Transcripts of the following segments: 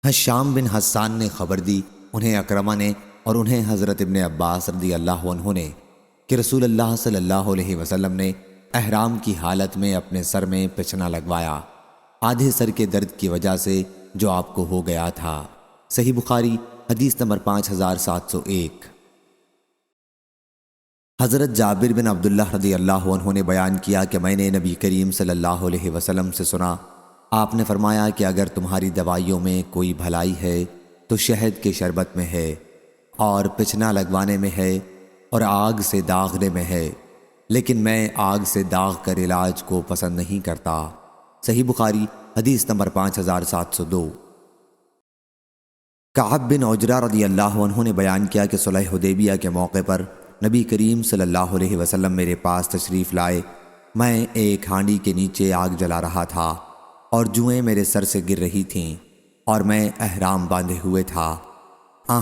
حشام بن حسان نے خبر دی، انہیں اکرمہ نے اور انہیں حضرت ابن عباس رضی اللہ عنہ نے، کہ رسول اللہ صلی اللہ علیہ وسلم نے احرام کی حالت میں اپنے سر میں پچھنا لگوایا، آدھے سر کے درد کی وجہ سے جو آپ کو ہو گیا تھا۔ صحیح بخاری حدیث نمبر 5701۔ حضرت جابر بن عبداللہ رضی اللہ عنہ نے بیان کیا کہ میں نے نبی کریم صلی اللہ علیہ وسلم سے سنا، آپ نے فرمایا کہ اگر تمہاری دوائیوں میں کوئی بھلائی ہے تو شہد کے شربت میں ہے، اور پچھنا لگوانے میں ہے، اور آگ سے داغنے میں ہے، لیکن میں آگ سے داغ کر علاج کو پسند نہیں کرتا۔ صحیح بخاری حدیث نمبر 5702۔ کعب بن عجرہ رضی اللہ عنہ نے بیان کیا کہ صلح حدیبیہ کے موقع پر نبی کریم صلی اللہ علیہ وسلم میرے پاس تشریف لائے، میں ایک ہانڈی کے نیچے آگ جلا رہا تھا اور جوئیں میرے سر سے گر رہی تھیں اور میں احرام باندھے ہوئے تھا۔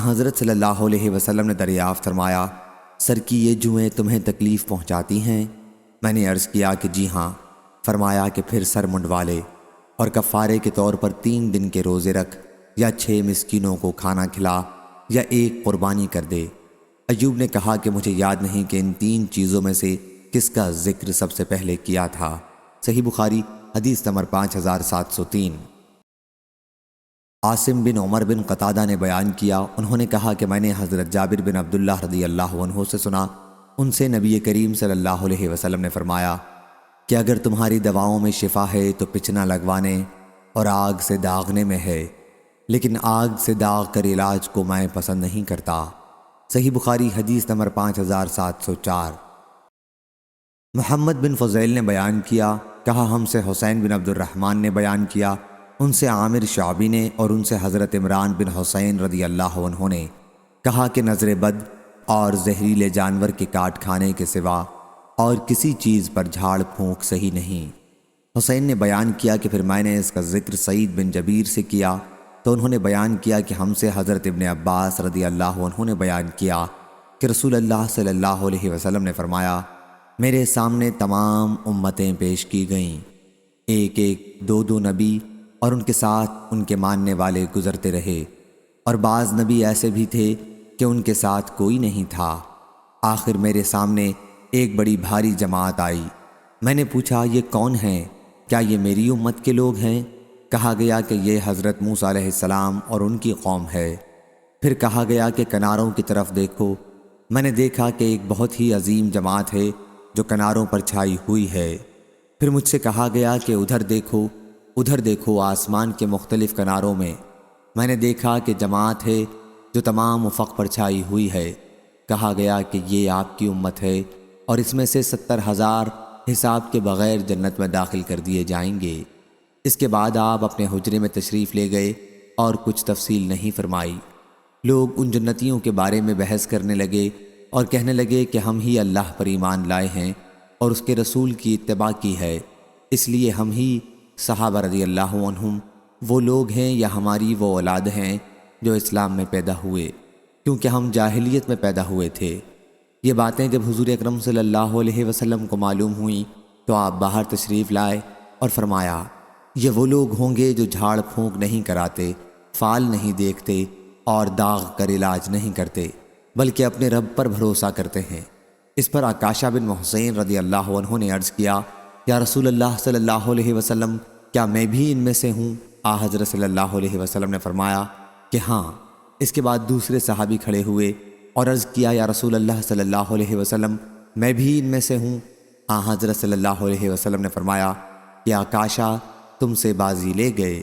حضرت صلی اللہ علیہ وسلم نے دریافت فرمایا، سر کی یہ جوئیں تمہیں تکلیف پہنچاتی ہیں؟ میں نے عرض کیا کہ جی ہاں۔ فرمایا کہ پھر سر منڈوا لے اور کفارے کے طور پر 3 دن کے روزے رکھ، یا 6 مسکینوں کو کھانا کھلا، یا ایک قربانی کر دے۔ ایوب نے کہا کہ مجھے یاد نہیں کہ ان 3 چیزوں میں سے کس کا ذکر سب سے پہلے کیا تھا۔ صحیح بخاری حدیث نمبر 5703۔ عاصم بن عمر بن قتادہ نے بیان کیا، انہوں نے کہا کہ میں نے حضرت جابر بن عبداللہ رضی اللہ عنہ سے سنا، ان سے نبی کریم صلی اللہ علیہ وسلم نے فرمایا کہ اگر تمہاری دواؤں میں شفا ہے تو پچھنا لگوانے اور آگ سے داغنے میں ہے، لیکن آگ سے داغ کر علاج کو میں پسند نہیں کرتا۔ صحیح بخاری حدیث نمبر 5704۔ محمد بن فضیل نے بیان کیا، کہا ہم سے حسین بن عبد الرحمن نے بیان کیا، ان سے عامر شعبی نے اور ان سے حضرت عمران بن حسین رضی اللہ عنہ نے کہا کہ نظر بد اور زہریلے جانور کے کاٹ کھانے کے سوا اور کسی چیز پر جھاڑ پھونک صحیح نہیں۔ حسین نے بیان کیا کہ پھر میں نے اس کا ذکر سعید بن جبیر سے کیا تو انہوں نے بیان کیا کہ ہم سے حضرت ابن عباس رضی اللہ عنہ نے بیان کیا کہ رسول اللہ صلی اللہ علیہ وسلم نے فرمایا، میرے سامنے تمام امتیں پیش کی گئیں، ایک ایک 2 نبی اور ان کے ساتھ ان کے ماننے والے گزرتے رہے، اور بعض نبی ایسے بھی تھے کہ ان کے ساتھ کوئی نہیں تھا۔ آخر میرے سامنے ایک بڑی بھاری جماعت آئی، میں نے پوچھا یہ کون ہیں؟ کیا یہ میری امت کے لوگ ہیں؟ کہا گیا کہ یہ حضرت موسیٰ علیہ السلام اور ان کی قوم ہے۔ پھر کہا گیا کہ کناروں کی طرف دیکھو، میں نے دیکھا کہ ایک بہت ہی عظیم جماعت ہے جو کناروں پر چھائی ہوئی ہے۔ پھر مجھ سے کہا گیا کہ ادھر دیکھو آسمان کے مختلف کناروں میں نے دیکھا کہ جماعت ہے جو تمام افق پر چھائی ہوئی ہے۔ کہا گیا کہ یہ آپ کی امت ہے اور اس میں سے 70,000 حساب کے بغیر جنت میں داخل کر دیے جائیں گے۔ اس کے بعد آپ اپنے حجرے میں تشریف لے گئے اور کچھ تفصیل نہیں فرمائی۔ لوگ ان جنتیوں کے بارے میں بحث کرنے لگے اور کہنے لگے کہ ہم ہی اللہ پر ایمان لائے ہیں اور اس کے رسول کی اتباع کی ہے، اس لیے ہم ہی صحابہ رضی اللہ عنہم وہ لوگ ہیں یا ہماری وہ اولاد ہیں جو اسلام میں پیدا ہوئے، کیونکہ ہم جاہلیت میں پیدا ہوئے تھے۔ یہ باتیں جب حضور اکرم صلی اللہ علیہ وسلم کو معلوم ہوئیں تو آپ باہر تشریف لائے اور فرمایا، یہ وہ لوگ ہوں گے جو جھاڑ پھونک نہیں کراتے، فال نہیں دیکھتے اور داغ کر علاج نہیں کرتے، بلکہ اپنے رب پر بھروسہ کرتے ہیں۔ اس پر عکاشہ بن محسن رضی اللہ عنہ نے عرض کیا، یا رسول اللہ صلی اللہ علیہ وسلم کیا میں بھی ان میں سے ہوں؟ حضرت صلی اللہ علیہ وسلم نے فرمایا کہ ہاں۔ اس کے بعد دوسرے صحابی کھڑے ہوئے اور عرض کیا، یا رسول اللہ صلی اللہ علیہ وسلم میں بھی ان میں سے ہوں؟ حضرت صلی اللہ علیہ وسلم نے فرمایا کہ عکاشہ تم سے بازی لے گئے۔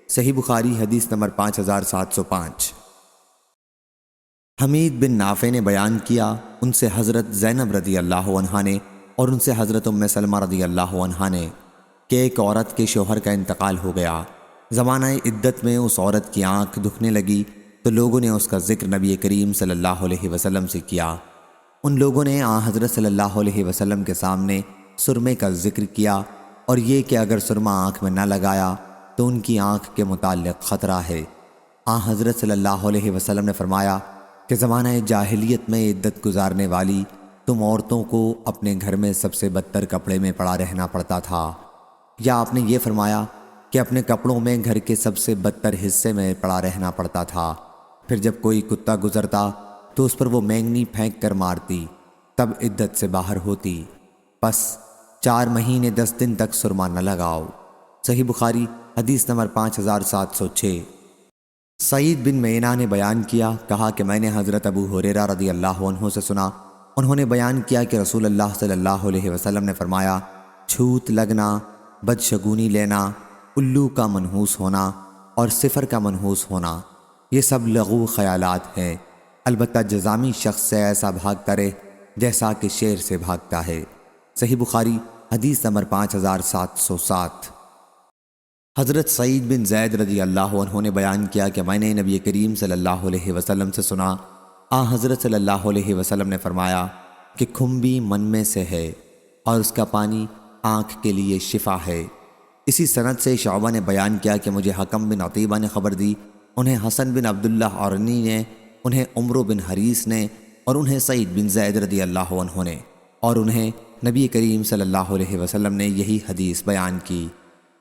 صحیح بخاری حدیث نمبر 5705۔ حمید بن نافع نے بیان کیا، ان سے حضرت زینب رضی اللہ عنہا نے اور ان سے حضرت ام سلمہ رضی اللہ عنہا نے کہ ایک عورت کے شوہر کا انتقال ہو گیا۔ زمانہ عدت میں اس عورت کی آنکھ دکھنے لگی تو لوگوں نے اس کا ذکر نبی کریم صلی اللہ علیہ وسلم سے کیا۔ ان لوگوں نے حضرت صلی اللہ علیہ وسلم کے سامنے سرمے کا ذکر کیا اور یہ کہ اگر سرما آنکھ میں نہ لگایا تو ان کی آنکھ کے متعلق خطرہ ہے۔ حضرت صلی اللہ علیہ وسلم نے فرمایا کہ زمانہ جاہلیت میں عدت گزارنے والی تم عورتوں کو اپنے گھر میں سب سے بدتر کپڑے میں پڑا رہنا پڑتا تھا، یا آپ نے یہ فرمایا کہ اپنے کپڑوں میں گھر کے سب سے بدتر حصے میں پڑا رہنا پڑتا تھا۔ پھر جب کوئی کتا گزرتا تو اس پر وہ مینگنی پھینک کر مارتی، تب عدت سے باہر ہوتی۔ پس 4 مہینے 10 دن تک سرما نہ لگاؤ۔ صحیح بخاری حدیث نمبر 5706۔ سعید بن مینا نے بیان کیا، کہا کہ میں نے حضرت ابو ہریرہ رضی اللہ عنہ سے سنا، انہوں نے بیان کیا کہ رسول اللہ صلی اللہ علیہ وسلم نے فرمایا، چھوت لگنا، بدشگونی لینا، الو کا منحوس ہونا اور صفر کا منحوس ہونا، یہ سب لغو خیالات ہیں، البتہ جزامی شخص سے ایسا بھاگتا رہے جیسا کہ شیر سے بھاگتا ہے۔ صحیح بخاری حدیث نمبر 5707۔ حضرت سعید بن زید رضی اللہ عنہ نے بیان کیا کہ میں نے نبی کریم صلی اللہ علیہ وسلم سے سنا، حضرت صلی اللہ علیہ وسلم نے فرمایا کہ کھمبی من میں سے ہے اور اس کا پانی آنکھ کے لیے شفا ہے۔ اسی سند سے شعبہ نے بیان کیا کہ مجھے حکم بن عطیبہ نے خبر دی، انہیں حسن بن عبداللہ عرنی نے، انہیں عمرو بن حریث نے، اور انہیں سعید بن زید رضی اللہ عنہ نے، اور انہیں نبی کریم صلی اللہ علیہ وسلم نے یہی حدیث بیان کی۔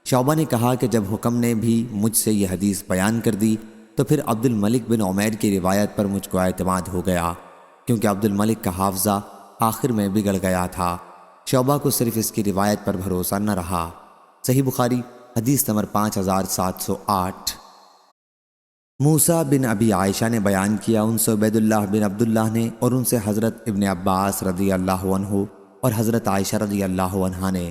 شعبہ نے کہا کہ جب حکم نے بھی مجھ سے یہ حدیث بیان کر دی تو پھر عبد الملک بن عمیر کی روایت پر مجھ کو اعتماد ہو گیا، کیونکہ عبد الملک کا حافظہ آخر میں بگڑ گیا تھا۔ شعبہ کو صرف اس کی روایت پر بھروسہ نہ رہا۔ صحیح بخاری حدیث نمبر 5708۔ موسیٰ بن ابی عائشہ نے بیان کیا، ان سے عبید اللہ بن عبداللہ نے، اور ان سے حضرت ابن عباس رضی اللہ عنہ اور حضرت عائشہ رضی اللہ عنہا نے،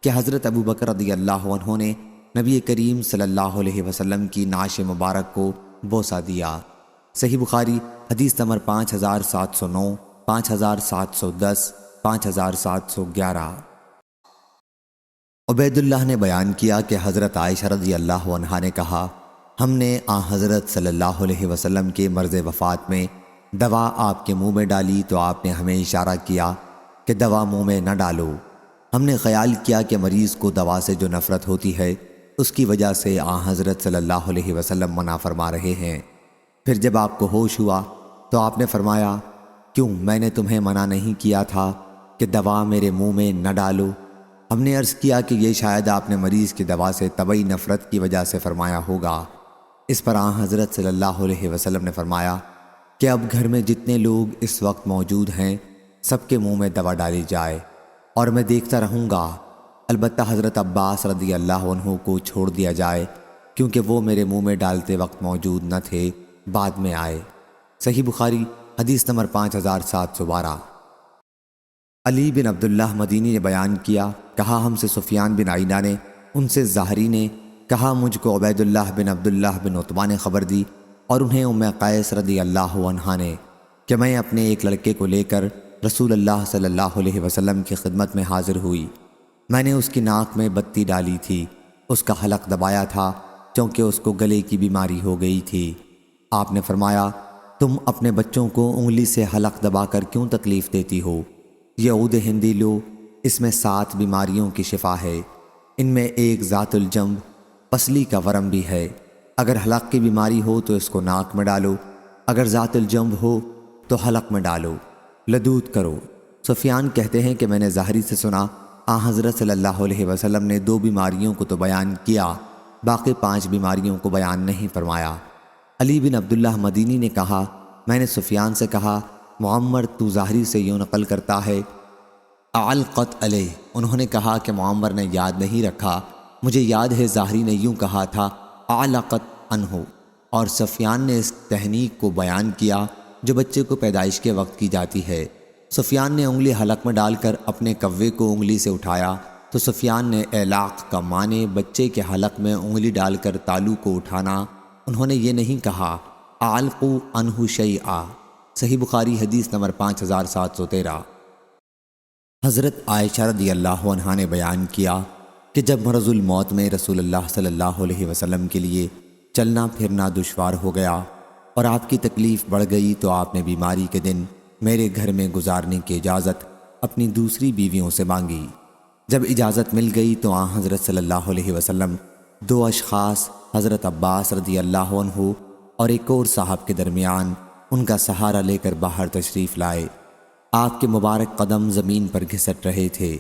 کہ حضرت ابو بکر رضی اللہ عنہ نے نبی کریم صلی اللہ علیہ وسلم کی نعش مبارک کو بوسہ دیا۔ صحیح بخاری حدیث نمبر 5709، 5710، 5711۔ عبید اللہ نے بیان کیا کہ حضرت عائشہ رضی اللہ عنہا نے کہا، ہم نے حضرت صلی اللہ علیہ وسلم کے مرض وفات میں دوا آپ کے منہ میں ڈالی تو آپ نے ہمیں اشارہ کیا کہ دوا منہ میں نہ ڈالو۔ ہم نے خیال کیا کہ مریض کو دوا سے جو نفرت ہوتی ہے اس کی وجہ سے حضرت صلی اللہ علیہ وسلم منع فرما رہے ہیں۔ پھر جب آپ کو ہوش ہوا تو آپ نے فرمایا، کیوں میں نے تمہیں منع نہیں کیا تھا کہ دوا میرے منہ میں نہ ڈالو؟ ہم نے عرض کیا کہ یہ شاید آپ نے مریض کی دوا سے طبعی نفرت کی وجہ سے فرمایا ہوگا۔ اس پر حضرت صلی اللہ علیہ وسلم نے فرمایا کہ اب گھر میں جتنے لوگ اس وقت موجود ہیں سب کے منہ میں دوا ڈالی جائے، اور میں دیکھتا رہوں گا، البتہ حضرت عباس رضی اللہ عنہ کو چھوڑ دیا جائے، کیونکہ وہ میرے منہ میں ڈالتے وقت موجود نہ تھے، بعد میں آئے۔ صحیح بخاری حدیث نمبر 5712۔ علی بن عبداللہ مدینی نے بیان کیا، کہا ہم سے سفیان بن عیینہ نے، ان سے زہری نے، کہا مجھ کو عبید اللہ بن عبداللہ بن عتبہ نے خبر دی، اور انہیں ام قیس رضی اللہ عنہا نے، کہ میں اپنے ایک لڑکے کو لے کر رسول اللہ صلی اللہ علیہ وسلم کی خدمت میں حاضر ہوئی۔ میں نے اس کی ناک میں بتی ڈالی تھی، اس کا حلق دبایا تھا، کیونکہ اس کو گلے کی بیماری ہو گئی تھی۔ آپ نے فرمایا، تم اپنے بچوں کو انگلی سے حلق دبا کر کیوں تکلیف دیتی ہو؟ یہ عود ہندی لو، اس میں 7 بیماریوں کی شفا ہے، ان میں ایک ذات الجنب پسلی کا ورم بھی ہے۔ اگر حلق کی بیماری ہو تو اس کو ناک میں ڈالو، اگر ذات الجنب ہو تو حلق میں ڈالو، لدود کرو۔ سفیان کہتے ہیں کہ میں نے زہری سے سنا، حضرت صلی اللہ علیہ وسلم نے 2 بیماریوں کو تو بیان کیا، باقی 5 بیماریوں کو بیان نہیں فرمایا۔ علی بن عبداللہ مدینی نے کہا، میں نے سفیان سے کہا، معمر تو زہری سے یوں نقل کرتا ہے، علقت علیہ۔ انہوں نے کہا کہ معمر نے یاد نہیں رکھا، مجھے یاد ہے زہری نے یوں کہا تھا، علقت عنہ، اور سفیان نے اس تحنیک کو بیان کیا جو بچے کو پیدائش کے وقت کی جاتی ہے۔ سفیان نے انگلی حلق میں ڈال کر اپنے کوے کو انگلی سے اٹھایا تو سفیان نے اعلاق کا معنی بچے کے حلق میں انگلی ڈال کر تالو کو اٹھانا، انہوں نے یہ نہیں کہا اعلقوا عنہ شیئا۔ صحیح بخاری حدیث نمبر 5713۔ حضرت عائشہ رضی اللہ عنہا نے بیان کیا کہ جب مرض الموت میں رسول اللہ صلی اللہ علیہ وسلم کے لیے چلنا پھرنا دشوار ہو گیا اور آپ کی تکلیف بڑھ گئی تو آپ نے بیماری کے دن میرے گھر میں گزارنے کی اجازت اپنی دوسری بیویوں سے مانگی۔ جب اجازت مل گئی تو حضرت صلی اللہ علیہ وسلم 2 اشخاص حضرت عباس رضی اللہ عنہ اور ایک اور صاحب کے درمیان ان کا سہارا لے کر باہر تشریف لائے۔ آپ کے مبارک قدم زمین پر گھسٹ رہے تھے۔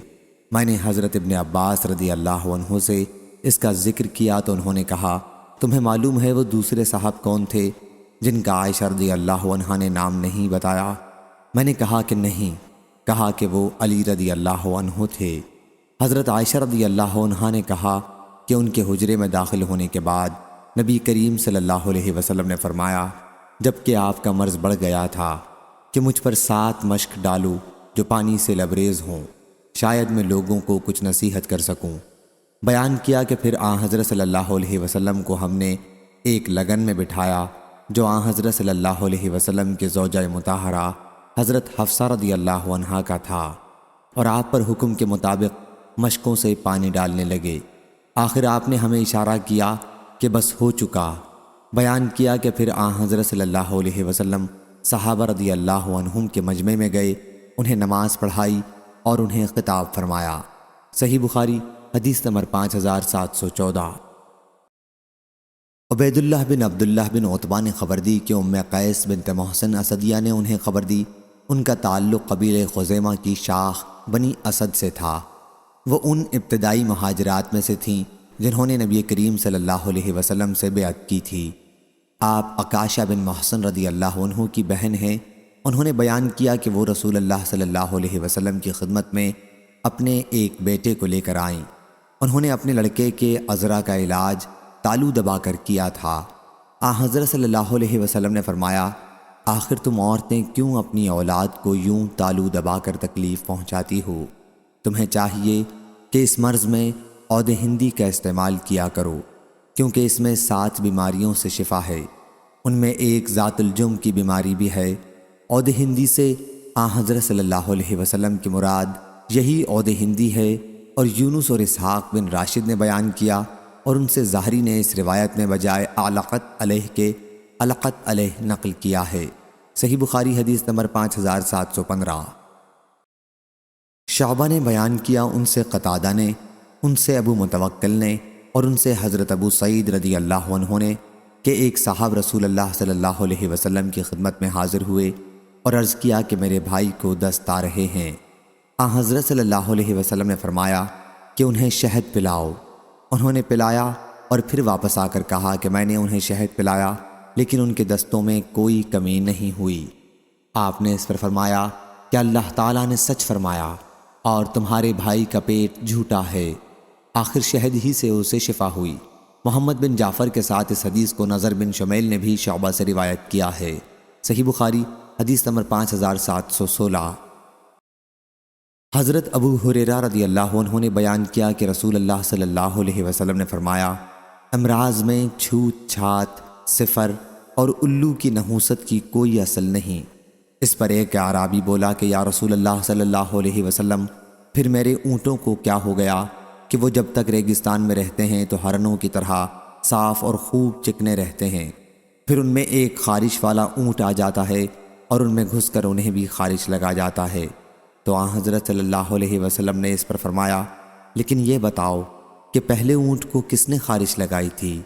میں نے حضرت ابن عباس رضی اللہ عنہ سے اس کا ذکر کیا تو انہوں نے کہا تمہیں معلوم ہے وہ دوسرے صاحب کون تھے جن کا عائشہ رضی اللہ عنہا نے نام نہیں بتایا؟ میں نے کہا کہ نہیں۔ کہا کہ وہ علی رضی اللہ عنہ تھے۔ حضرت عائشہ رضی اللہ عنہا نے کہا کہ ان کے حجرے میں داخل ہونے کے بعد نبی کریم صلی اللہ علیہ وسلم نے فرمایا جب کہ آپ کا مرض بڑھ گیا تھا کہ مجھ پر 7 مشک ڈالو جو پانی سے لبریز ہوں، شاید میں لوگوں کو کچھ نصیحت کر سکوں۔ بیان کیا کہ پھر آن حضرت صلی اللہ علیہ وسلم کو ہم نے ایک لگن میں بٹھایا جو آن حضرت صلی اللہ علیہ وسلم کے زوجہ مطہرہ حضرت حفصہ رضی اللہ عنہا کا تھا، اور آپ پر حکم کے مطابق مشکوں سے پانی ڈالنے لگے۔ آخر آپ نے ہمیں اشارہ کیا کہ بس ہو چکا۔ بیان کیا کہ پھر آن حضرت صلی اللہ علیہ وسلم صحابہ رضی اللہ عنہم کے مجمع میں گئے، انہیں نماز پڑھائی اور انہیں خطاب فرمایا۔ صحیح بخاری حدیث نمبر 5714۔ عبید اللہ بن عبداللہ بن عتبہ نے خبر دی کہ ام قیس بنت محسن اسدیہ نے انہیں خبر دی ان کا تعلق قبیلہ خزیمہ کی شاخ بنی اسد سے تھا۔ وہ ان ابتدائی مہاجرات میں سے تھیں جنہوں نے نبی کریم صلی اللہ علیہ وسلم سے بیعت کی تھی۔ آپ عکاشہ بن محسن رضی اللہ عنہ کی بہن ہیں۔ انہوں نے بیان کیا کہ وہ رسول اللہ صلی اللہ علیہ وسلم کی خدمت میں اپنے ایک بیٹے کو لے کر آئیں۔ انہوں نے اپنے لڑکے کے عذرا کا علاج تالو دبا کر کیا تھا۔ حضرت صلی اللہ علیہ وسلم نے فرمایا آخر تم عورتیں کیوں اپنی اولاد کو یوں تالو دبا کر تکلیف پہنچاتی ہو؟ تمہیں چاہیے کہ اس مرض میں عود ہندی کا استعمال کیا کرو، کیونکہ اس میں 7 بیماریوں سے شفا ہے۔ ان میں ایک ذات الجم کی بیماری بھی ہے۔ عود ہندی سے حضرت صلی اللہ علیہ وسلم کی مراد یہی عود ہندی ہے، اور یونس اور اسحاق بن راشد نے بیان کیا، اور ان سے ظاہری نے اس روایت میں بجائے علقت علیہ کے علقت علیہ نقل کیا ہے۔ صحیح بخاری حدیث نمبر 5715۔ شعبہ نے بیان کیا ان سے قتادہ نے، ان سے ابو متوکل نے، اور ان سے حضرت ابو سعید رضی اللہ عنہ نے کہ ایک صاحب رسول اللہ صلی اللہ علیہ وسلم کی خدمت میں حاضر ہوئے اور عرض کیا کہ میرے بھائی کو دست آ رہے ہیں۔ حضرت صلی اللہ علیہ وسلم نے فرمایا کہ انہیں شہد پلاؤ۔ انہوں نے پلایا اور پھر واپس آ کر کہا کہ میں نے انہیں شہد پلایا لیکن ان کے دستوں میں کوئی کمی نہیں ہوئی۔ آپ نے اس پر فرمایا کہ اللہ تعالیٰ نے سچ فرمایا اور تمہارے بھائی کا پیٹ جھوٹا ہے۔ آخر شہد ہی سے اسے شفا ہوئی۔ محمد بن جعفر کے ساتھ اس حدیث کو نظر بن شمیل نے بھی شعبہ سے روایت کیا ہے۔ صحیح بخاری حدیث نمبر 5716۔ حضرت ابو ہریرہ رضی اللہ عنہ نے بیان کیا کہ رسول اللہ صلی اللہ علیہ وسلم نے فرمایا امراض میں چھوت چھات، صفر اور الو کی نحوست کی کوئی اصل نہیں۔ اس پر ایک اعرابی بولا کہ یا رسول اللہ صلی اللہ علیہ وسلم پھر میرے اونٹوں کو کیا ہو گیا کہ وہ جب تک ریگستان میں رہتے ہیں تو ہرنوں کی طرح صاف اور خوب چکنے رہتے ہیں، پھر ان میں ایک خارش والا اونٹ آ جاتا ہے اور ان میں گھس کر انہیں بھی خارش لگا جاتا ہے۔ تو حضرت صلی اللہ علیہ وسلم نے اس پر فرمایا لیکن یہ بتاؤ کہ پہلے اونٹ کو کس نے خارش لگائی تھی؟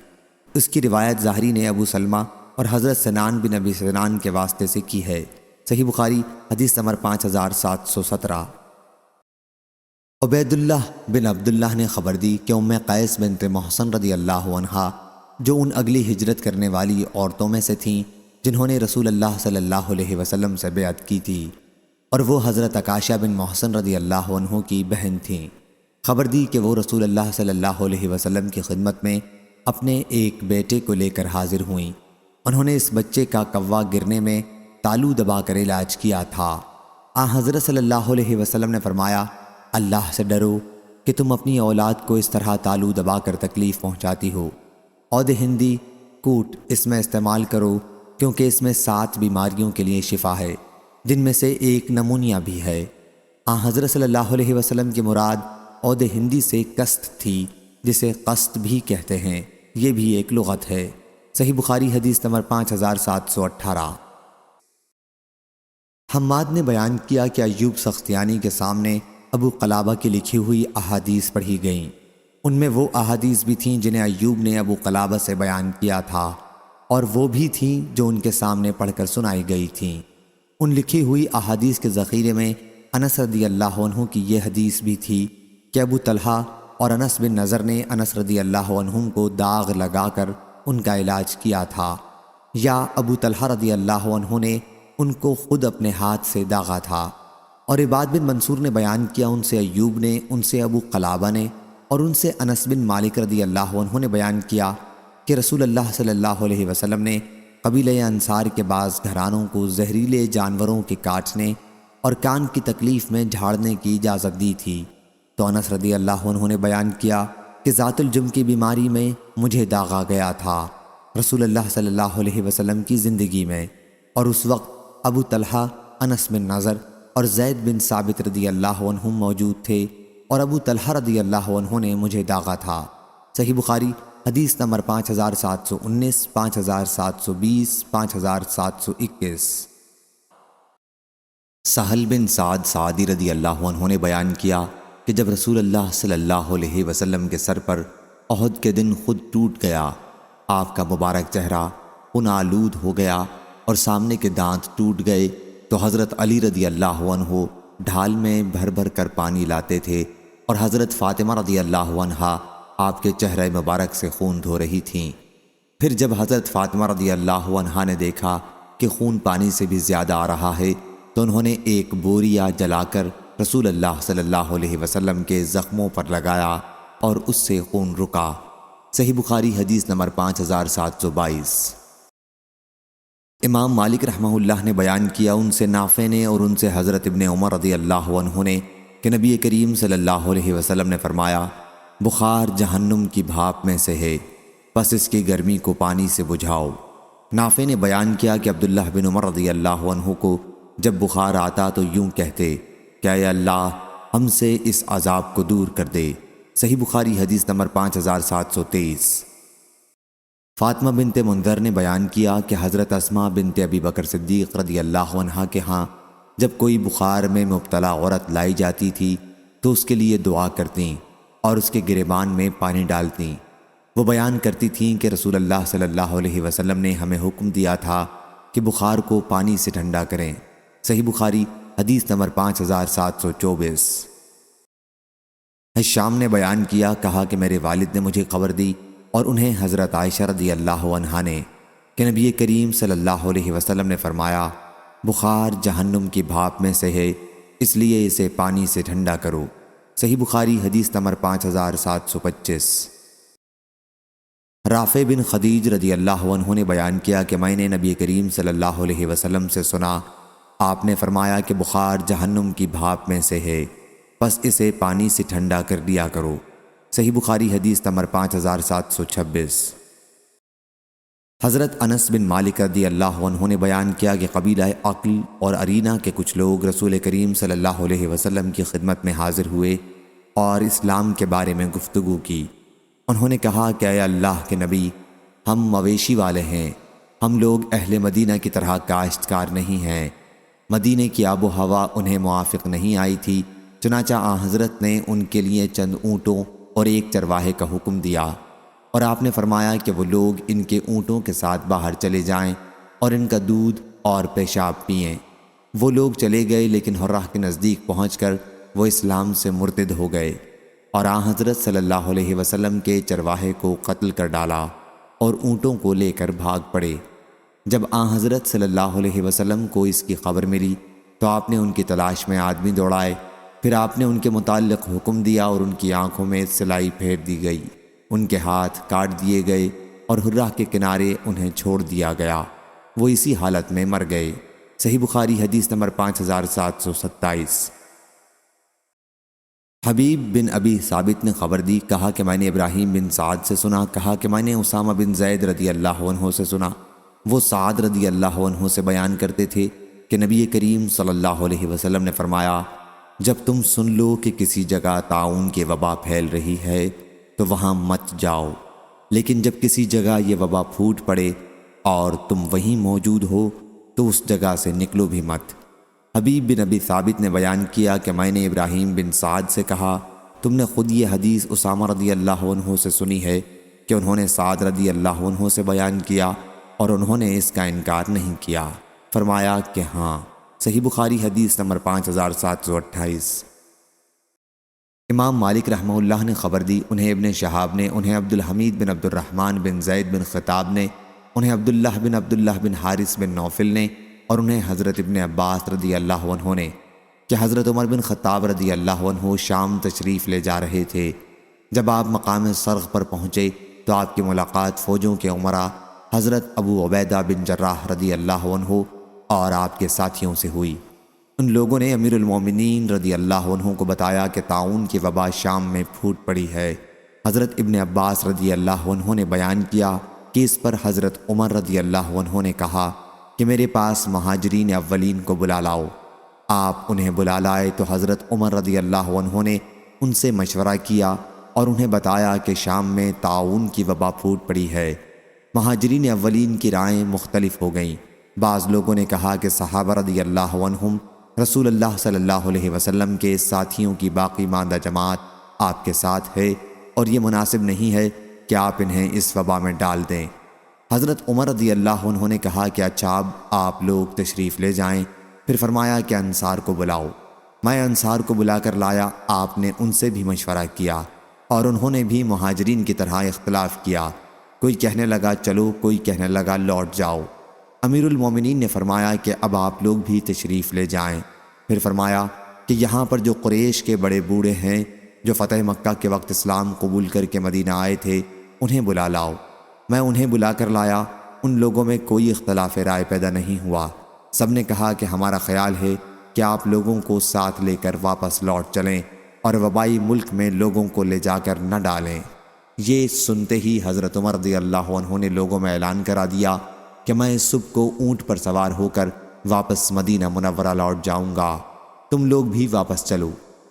اس کی روایت ظاہری نے ابو سلمہ اور حضرت سنان بن ابی سنان کے واسطے سے کی ہے۔ صحیح بخاری حدیث نمبر 5717۔ عبید اللہ بن عبداللہ نے خبر دی کہ ام قیس بنت محسن رضی اللہ عنہا جو ان اگلی ہجرت کرنے والی عورتوں میں سے تھیں جنہوں نے رسول اللہ صلی اللہ علیہ وسلم سے بیعت کی تھی، اور وہ حضرت عکاشہ بن محسن رضی اللہ عنہ کی بہن تھیں، خبر دی کہ وہ رسول اللہ صلی اللہ علیہ وسلم کی خدمت میں اپنے ایک بیٹے کو لے کر حاضر ہوئیں۔ انہوں نے اس بچے کا کوا گرنے میں تالو دبا کر علاج کیا تھا۔ حضرت صلی اللہ علیہ وسلم نے فرمایا اللہ سے ڈرو کہ تم اپنی اولاد کو اس طرح تالو دبا کر تکلیف پہنچاتی ہو۔ عود ہندی کوٹ اس میں استعمال کرو کیونکہ اس میں 7 بیماریوں کے لیے شفا ہے، جن میں سے ایک نمونیا بھی ہے۔ حضرت صلی اللہ علیہ وسلم کی مراد عود ہندی سے قسط تھی جسے قسط بھی کہتے ہیں، یہ بھی ایک لغت ہے۔ صحیح بخاری حدیث نمبر 5718۔ حماد نے بیان کیا کہ ایوب سختیانی کے سامنے ابو قلابہ کی لکھی ہوئی احادیث پڑھی گئیں۔ ان میں وہ احادیث بھی تھیں جنہیں ایوب نے ابو قلابہ سے بیان کیا تھا، اور وہ بھی تھیں جو ان کے سامنے پڑھ کر سنائی گئی تھیں۔ ان لکھی ہوئی احادیث کے ذخیرے میں انس رضی اللہ عنہ کی یہ حدیث بھی تھی کہ ابو طلحہ اور انس بن نضر نے انس رضی اللہ عنہم کو داغ لگا کر ان کا علاج کیا تھا، یا ابو طلحہ رضی اللہ عنہ نے ان کو خود اپنے ہاتھ سے داغا تھا۔ اور عباد بن منصور نے بیان کیا، ان سے ایوب نے، ان سے ابو قلابہ نے، اور ان سے انس بن مالک رضی اللہ عنہ نے بیان کیا کہ رسول اللہ صلی اللہ علیہ وسلم نے قبیلہ انصار کے بعض گھرانوں کو زہریلے جانوروں کے کاٹنے اور کان کی تکلیف میں جھاڑنے کی اجازت دی تھی۔ تو انس رضی اللہ عنہ نے بیان کیا کہ ذات الجم کی بیماری میں مجھے داغا گیا تھا رسول اللہ صلی اللہ علیہ وسلم کی زندگی میں، اور اس وقت ابو طلحہ، انس بن نضر اور زید بن ثابت رضی اللہ عنہم موجود تھے، اور ابو طلحہ رضی اللہ عنہ نے مجھے داغا تھا۔ صحیح بخاری حدیث نمبر 5719، 5720، 5721۔ سہل بن سعد سعدی رضی اللہ عنہ نے بیان کیا کہ جب رسول اللہ صلی اللہ علیہ وسلم کے سر پر احد کے دن خود ٹوٹ گیا، آپ کا مبارک چہرہ خون آلود ہو گیا اور سامنے کے دانت ٹوٹ گئے، تو حضرت علی رضی اللہ عنہ ڈھال میں بھر بھر کر پانی لاتے تھے، اور حضرت فاطمہ رضی اللہ عنہا آپ کے چہرہ مبارک سے خون دھو رہی تھیں۔ پھر جب حضرت فاطمہ رضی اللہ عنہا نے دیکھا کہ خون پانی سے بھی زیادہ آ رہا ہے، تو انہوں نے ایک بوریا جلا کر رسول اللہ صلی اللہ علیہ وسلم کے زخموں پر لگایا اور اس سے خون رکا۔ صحیح بخاری حدیث نمبر 5722۔ امام مالک رحمہ اللہ نے بیان کیا، ان سے نافع نے اور ان سے حضرت ابن عمر رضی اللہ عنہ نے کہ نبی کریم صلی اللہ علیہ وسلم نے فرمایا، بخار جہنم کی بھاپ میں سے ہے، بس اس کی گرمی کو پانی سے بجھاؤ۔ نافع نے بیان کیا کہ عبداللہ بن عمر رضی اللہ عنہ کو جب بخار آتا تو یوں کہتے کہ اے اللہ ہم سے اس عذاب کو دور کر دے۔ صحیح بخاری حدیث نمبر 5723۔ فاطمہ بنت منذر نے بیان کیا کہ حضرت اسماء بنت ابی بکر صدیق رضی اللہ عنہا کے ہاں جب کوئی بخار میں مبتلا عورت لائی جاتی تھی تو اس کے لیے دعا کرتیں اور اس کے گریبان میں پانی ڈالتیں۔ وہ بیان کرتی تھیں کہ رسول اللہ صلی اللہ علیہ وسلم نے ہمیں حکم دیا تھا کہ بخار کو پانی سے ٹھنڈا کریں۔ صحیح بخاری حدیث نمبر 5724۔ شام نے بیان کیا، کہا کہ میرے والد نے مجھے خبر دی اور انہیں حضرت عائشہ رضی اللہ عنہا نے کہ نبی کریم صلی اللہ علیہ وسلم نے فرمایا، بخار جہنم کی بھاپ میں سے ہے، اس لیے اسے پانی سے ٹھنڈا کرو۔ صحیح بخاری حدیث نمبر 5725۔ رافع بن خدیج رضی اللہ عنہ نے بیان کیا کہ میں نے نبی کریم صلی اللہ علیہ وسلم سے سنا، آپ نے فرمایا کہ بخار جہنم کی بھاپ میں سے ہے، بس اسے پانی سے ٹھنڈا کر دیا کرو۔ صحیح بخاری حدیث نمبر 5726۔ حضرت انس بن مالک رضی اللہ عنہ نے بیان کیا کہ قبیلہ عقل اور ارینہ کے کچھ لوگ رسول کریم صلی اللہ علیہ وسلم کی خدمت میں حاضر ہوئے اور اسلام کے بارے میں گفتگو کی۔ انہوں نے کہا کہ اے اللہ کے نبی، ہم مویشی والے ہیں، ہم لوگ اہل مدینہ کی طرح کاشتکار نہیں ہیں، مدینے کی آب و ہوا انہیں موافق نہیں آئی تھی، چنانچہ حضرت نے ان کے لیے چند اونٹوں اور ایک چرواہے کا حکم دیا، اور آپ نے فرمایا کہ وہ لوگ ان کے اونٹوں کے ساتھ باہر چلے جائیں اور ان کا دودھ اور پیشاب پئیں۔ وہ لوگ چلے گئے، لیکن حرہ کے نزدیک پہنچ کر وہ اسلام سے مرتد ہو گئے، اور حضرت صلی اللہ علیہ وسلم کے چرواہے کو قتل کر ڈالا اور اونٹوں کو لے کر بھاگ پڑے۔ جب حضرت صلی اللہ علیہ وسلم کو اس کی خبر ملی تو آپ نے ان کی تلاش میں آدمی دوڑائے، پھر آپ نے ان کے متعلق حکم دیا اور ان کی آنکھوں میں سلائی پھیر دی گئی، ان کے ہاتھ کاٹ دیے گئے اور حرہ کے کنارے انہیں چھوڑ دیا گیا، وہ اسی حالت میں مر گئے۔ صحیح بخاری حدیث نمبر 5727۔ حبیب بن ابی ثابت نے خبر دی، کہا کہ میں نے ابراہیم بن سعد سے سنا، کہا کہ میں نے اسامہ بن زید رضی اللہ عنہ سے سنا، وہ سعد رضی اللہ عنہ سے بیان کرتے تھے کہ نبی کریم صلی اللہ علیہ وسلم نے فرمایا، جب تم سن لو کہ کسی جگہ طاعون کی وبا پھیل رہی ہے تو وہاں مت جاؤ، لیکن جب کسی جگہ یہ وبا پھوٹ پڑے اور تم وہیں موجود ہو تو اس جگہ سے نکلو بھی مت۔ حبیب بن ابی ثابت نے بیان کیا کہ میں نے ابراہیم بن سعد سے کہا، تم نے خود یہ حدیث اسامہ رضی اللہ عنہ سے سنی ہے کہ انہوں نے سعد رضی اللہ عنہ سے بیان کیا اور انہوں نے اس کا انکار نہیں کیا؟ فرمایا کہ ہاں۔ صحیح بخاری حدیث نمبر 5728۔ امام مالک رحمہ اللہ نے خبر دی، انہیں ابن شہاب نے، انہیں عبدالحمید بن عبد الرحمن بن زید بن خطاب نے، انہیں عبداللہ بن حارث بن نوفل نے، اور انہیں حضرت ابن عباس رضی اللہ عنہ نے کہ حضرت عمر بن خطاب رضی اللہ عنہ شام تشریف لے جا رہے تھے۔ جب آپ مقام سرغ پر پہنچے تو آپ کی ملاقات فوجوں کے عمرا حضرت ابو عبیدہ بن جراح رضی اللہ عنہ اور آپ کے ساتھیوں سے ہوئی۔ ان لوگوں نے امیر المومنین رضی اللہ عنہ کو بتایا کہ طاعون کی وبا شام میں پھوٹ پڑی ہے۔ حضرت ابن عباس رضی اللہ عنہ نے بیان کیا کہ اس پر حضرت عمر رضی اللہ عنہ نے کہا کہ میرے پاس مہاجرین اولین کو بلا لاؤ۔ آپ انہیں بلا لائے تو حضرت عمر رضی اللہ عنہ نے ان سے مشورہ کیا اور انہیں بتایا کہ شام میں طاعون کی وبا پھوٹ پڑی ہے۔ مہاجرین اولین کی رائیں مختلف ہو گئیں۔ بعض لوگوں نے کہا کہ صحابہ رضی اللہ عنہم رسول اللہ صلی اللہ علیہ وسلم کے ساتھیوں کی باقی ماندہ جماعت آپ کے ساتھ ہے اور یہ مناسب نہیں ہے کہ آپ انہیں اس وبا میں ڈال دیں۔ حضرت عمر رضی اللہ عنہ نے کہا کہ اچھا اب آپ لوگ تشریف لے جائیں۔ پھر فرمایا کہ انصار کو بلاؤ۔ میں انصار کو بلا کر لایا۔ آپ نے ان سے بھی مشورہ کیا اور انہوں نے بھی مہاجرین کی طرح اختلاف کیا۔ کوئی کہنے لگا چلو، کوئی کہنے لگا لوٹ جاؤ۔ امیر المومنین نے فرمایا کہ اب آپ لوگ بھی تشریف لے جائیں۔ پھر فرمایا کہ یہاں پر جو قریش کے بڑے بوڑھے ہیں جو فتح مکہ کے وقت اسلام قبول کر کے مدینہ آئے تھے انہیں بلا لاؤ۔ میں انہیں بلا کر لایا۔ ان لوگوں میں کوئی اختلاف رائے پیدا نہیں ہوا۔ سب نے کہا کہ ہمارا خیال ہے کہ آپ لوگوں کو ساتھ لے کر واپس لوٹ چلیں اور وبائی ملک میں لوگوں کو لے جا کر نہ ڈالیں۔ یہ سنتے ہی حضرت عمر رضی اللہ عنہ نے لوگوں میں اعلان کرا دیا کہ میں صبح کو اونٹ پر سوار ہو کر واپس مدینہ منورہ لوٹ جاؤں گا، تم لوگ بھی واپس چلو۔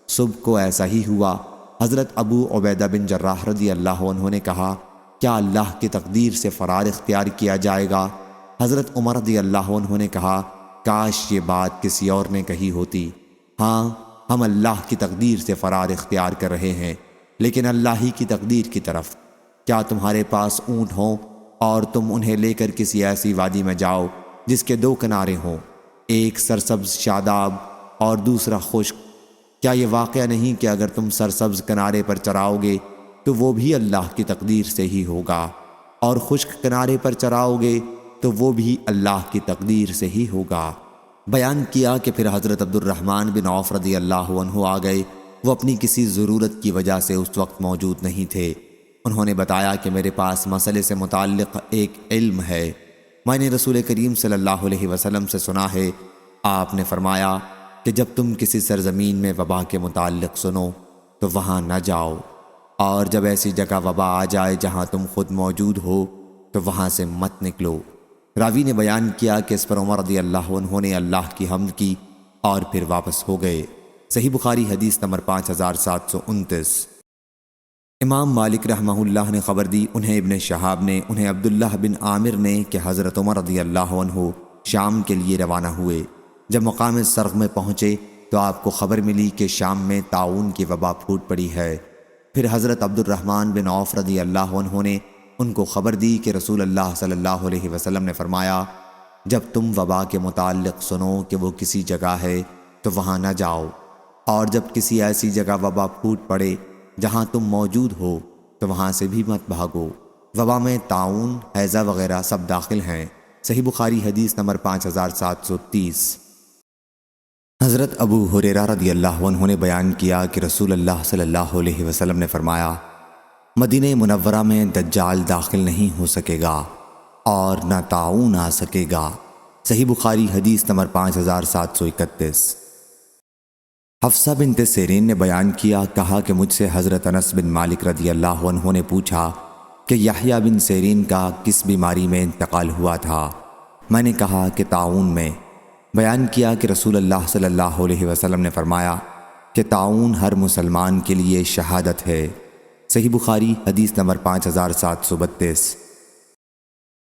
صبح کو ایسا ہی ہوا۔ حضرت ابو عبیدہ بن جراح رضی اللہ عنہ نے کہا کیا اللہ کی تقدیر سے فرار اختیار کیا جائے گا؟ حضرت عمر رضی اللہ عنہ نے کہا کاش یہ بات کسی اور نے کہی ہوتی۔ ہاں، ہم اللہ کی تقدیر سے فرار اختیار کر رہے ہیں، لیکن اللہ ہی کی تقدیر کی طرف۔ کیا تمہارے پاس اونٹ ہوں اور تم انہیں لے کر کسی ایسی وادی میں جاؤ جس کے دو کنارے ہوں، ایک سرسبز شاداب اور دوسرا خشک؟ کیا یہ واقعہ نہیں کہ اگر تم سرسبز کنارے پر چراؤ گے تو وہ بھی اللہ کی تقدیر سے ہی ہوگا، اور خشک کنارے پر چراؤ گے تو وہ بھی اللہ کی تقدیر سے ہی ہوگا۔ بیان کیا کہ پھر حضرت عبد الرحمن بن عوف رضی اللہ عنہ آ گئے۔ وہ اپنی کسی ضرورت کی وجہ سے اس وقت موجود نہیں تھے۔ انہوں نے بتایا کہ میرے پاس مسئلے سے متعلق ایک علم ہے، میں نے رسول کریم صلی اللہ علیہ وسلم سے سنا ہے۔ آپ نے فرمایا کہ جب تم کسی سرزمین میں وبا کے متعلق سنو تو وہاں نہ جاؤ، اور جب ایسی جگہ وبا آ جائے جہاں تم خود موجود ہو تو وہاں سے مت نکلو۔ راوی نے بیان کیا کہ اس پر عمر رضی اللہ عنہ نے اللہ کی حمد کی اور پھر واپس ہو گئے۔ صحیح بخاری حدیث نمبر 5729۔ امام مالک رحمہ اللہ نے خبر دی، انہیں ابن شہاب نے، انہیں عبداللہ بن عامر نے کہ حضرت عمر رضی اللہ عنہ شام کے لیے روانہ ہوئے۔ جب مقام سرغ میں پہنچے تو آپ کو خبر ملی کہ شام میں طاعون کی وبا پھوٹ پڑی ہے۔ پھر حضرت عبد الرحمن بن عوف رضی اللہ عنہ نے ان کو خبر دی کہ رسول اللہ صلی اللہ علیہ وسلم نے فرمایا جب تم وبا کے متعلق سنو کہ وہ کسی جگہ ہے تو وہاں نہ جاؤ، اور جب کسی ایسی جگہ وبا پھوٹ پڑے جہاں تم موجود ہو تو وہاں سے بھی مت بھاگو۔ وبا میں طاعون، ہیضہ وغیرہ سب داخل ہیں۔ صحیح بخاری حدیث نمبر 5730۔ حضرت ابو ہریرہ رضی اللہ عنہ نے بیان کیا کہ رسول اللہ صلی اللہ علیہ وسلم نے فرمایا مدینہ منورہ میں دجال داخل نہیں ہو سکے گا اور نہ طاعون آ سکے گا۔ صحیح بخاری حدیث نمبر 5731۔ حفصہ بنت سیرین نے بیان کیا، کہا کہ مجھ سے حضرت انس بن مالک رضی اللہ عنہ نے پوچھا کہ یحییٰ بن سیرین کا کس بیماری میں انتقال ہوا تھا؟ میں نے کہا کہ طاعون میں۔ بیان کیا کہ رسول اللہ صلی اللہ علیہ وسلم نے فرمایا کہ طاعون ہر مسلمان کے لیے شہادت ہے۔ صحیح بخاری حدیث نمبر 5732۔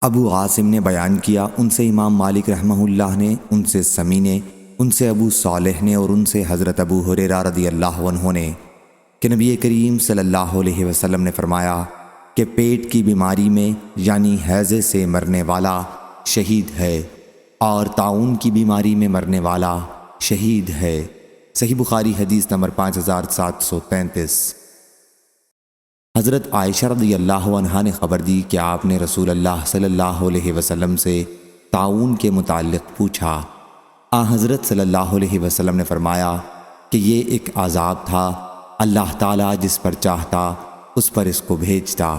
ابو عاصم نے بیان کیا، ان سے امام مالک رحمہ اللہ نے، ان سے سمی نے، ان سے ابو صالح نے، اور ان سے حضرت ابو ہریرہ رضی اللہ عنہ نے کہ نبی کریم صلی اللہ علیہ وسلم نے فرمایا کہ پیٹ کی بیماری میں یعنی ہیضے سے مرنے والا شہید ہے، اور طاعون کی بیماری میں مرنے والا شہید ہے۔ صحیح بخاری حدیث نمبر 5733۔ حضرت عائشہ رضی اللہ عنہا نے خبر دی کہ آپ نے رسول اللہ صلی اللہ علیہ وسلم سے طاعون کے متعلق پوچھا۔ حضرت صلی اللہ علیہ وسلم نے فرمایا کہ یہ ایک عذاب تھا، اللہ تعالیٰ جس پر چاہتا اس پر اس کو بھیجتا،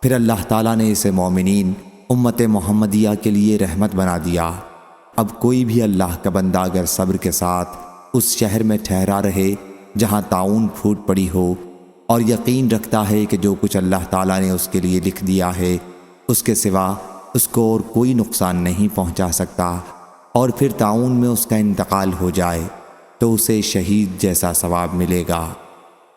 پھر اللہ تعالیٰ نے اسے مومنین امت محمدیہ کے لیے رحمت بنا دیا۔ اب کوئی بھی اللہ کا بندہ اگر صبر کے ساتھ اس شہر میں ٹھہرا رہے جہاں طاعون پھوٹ پڑی ہو، اور یقین رکھتا ہے کہ جو کچھ اللہ تعالیٰ نے اس کے لیے لکھ دیا ہے اس کے سوا اس کو اور کوئی نقصان نہیں پہنچا سکتا، اور پھر طاعون میں اس کا انتقال ہو جائے تو اسے شہید جیسا ثواب ملے گا۔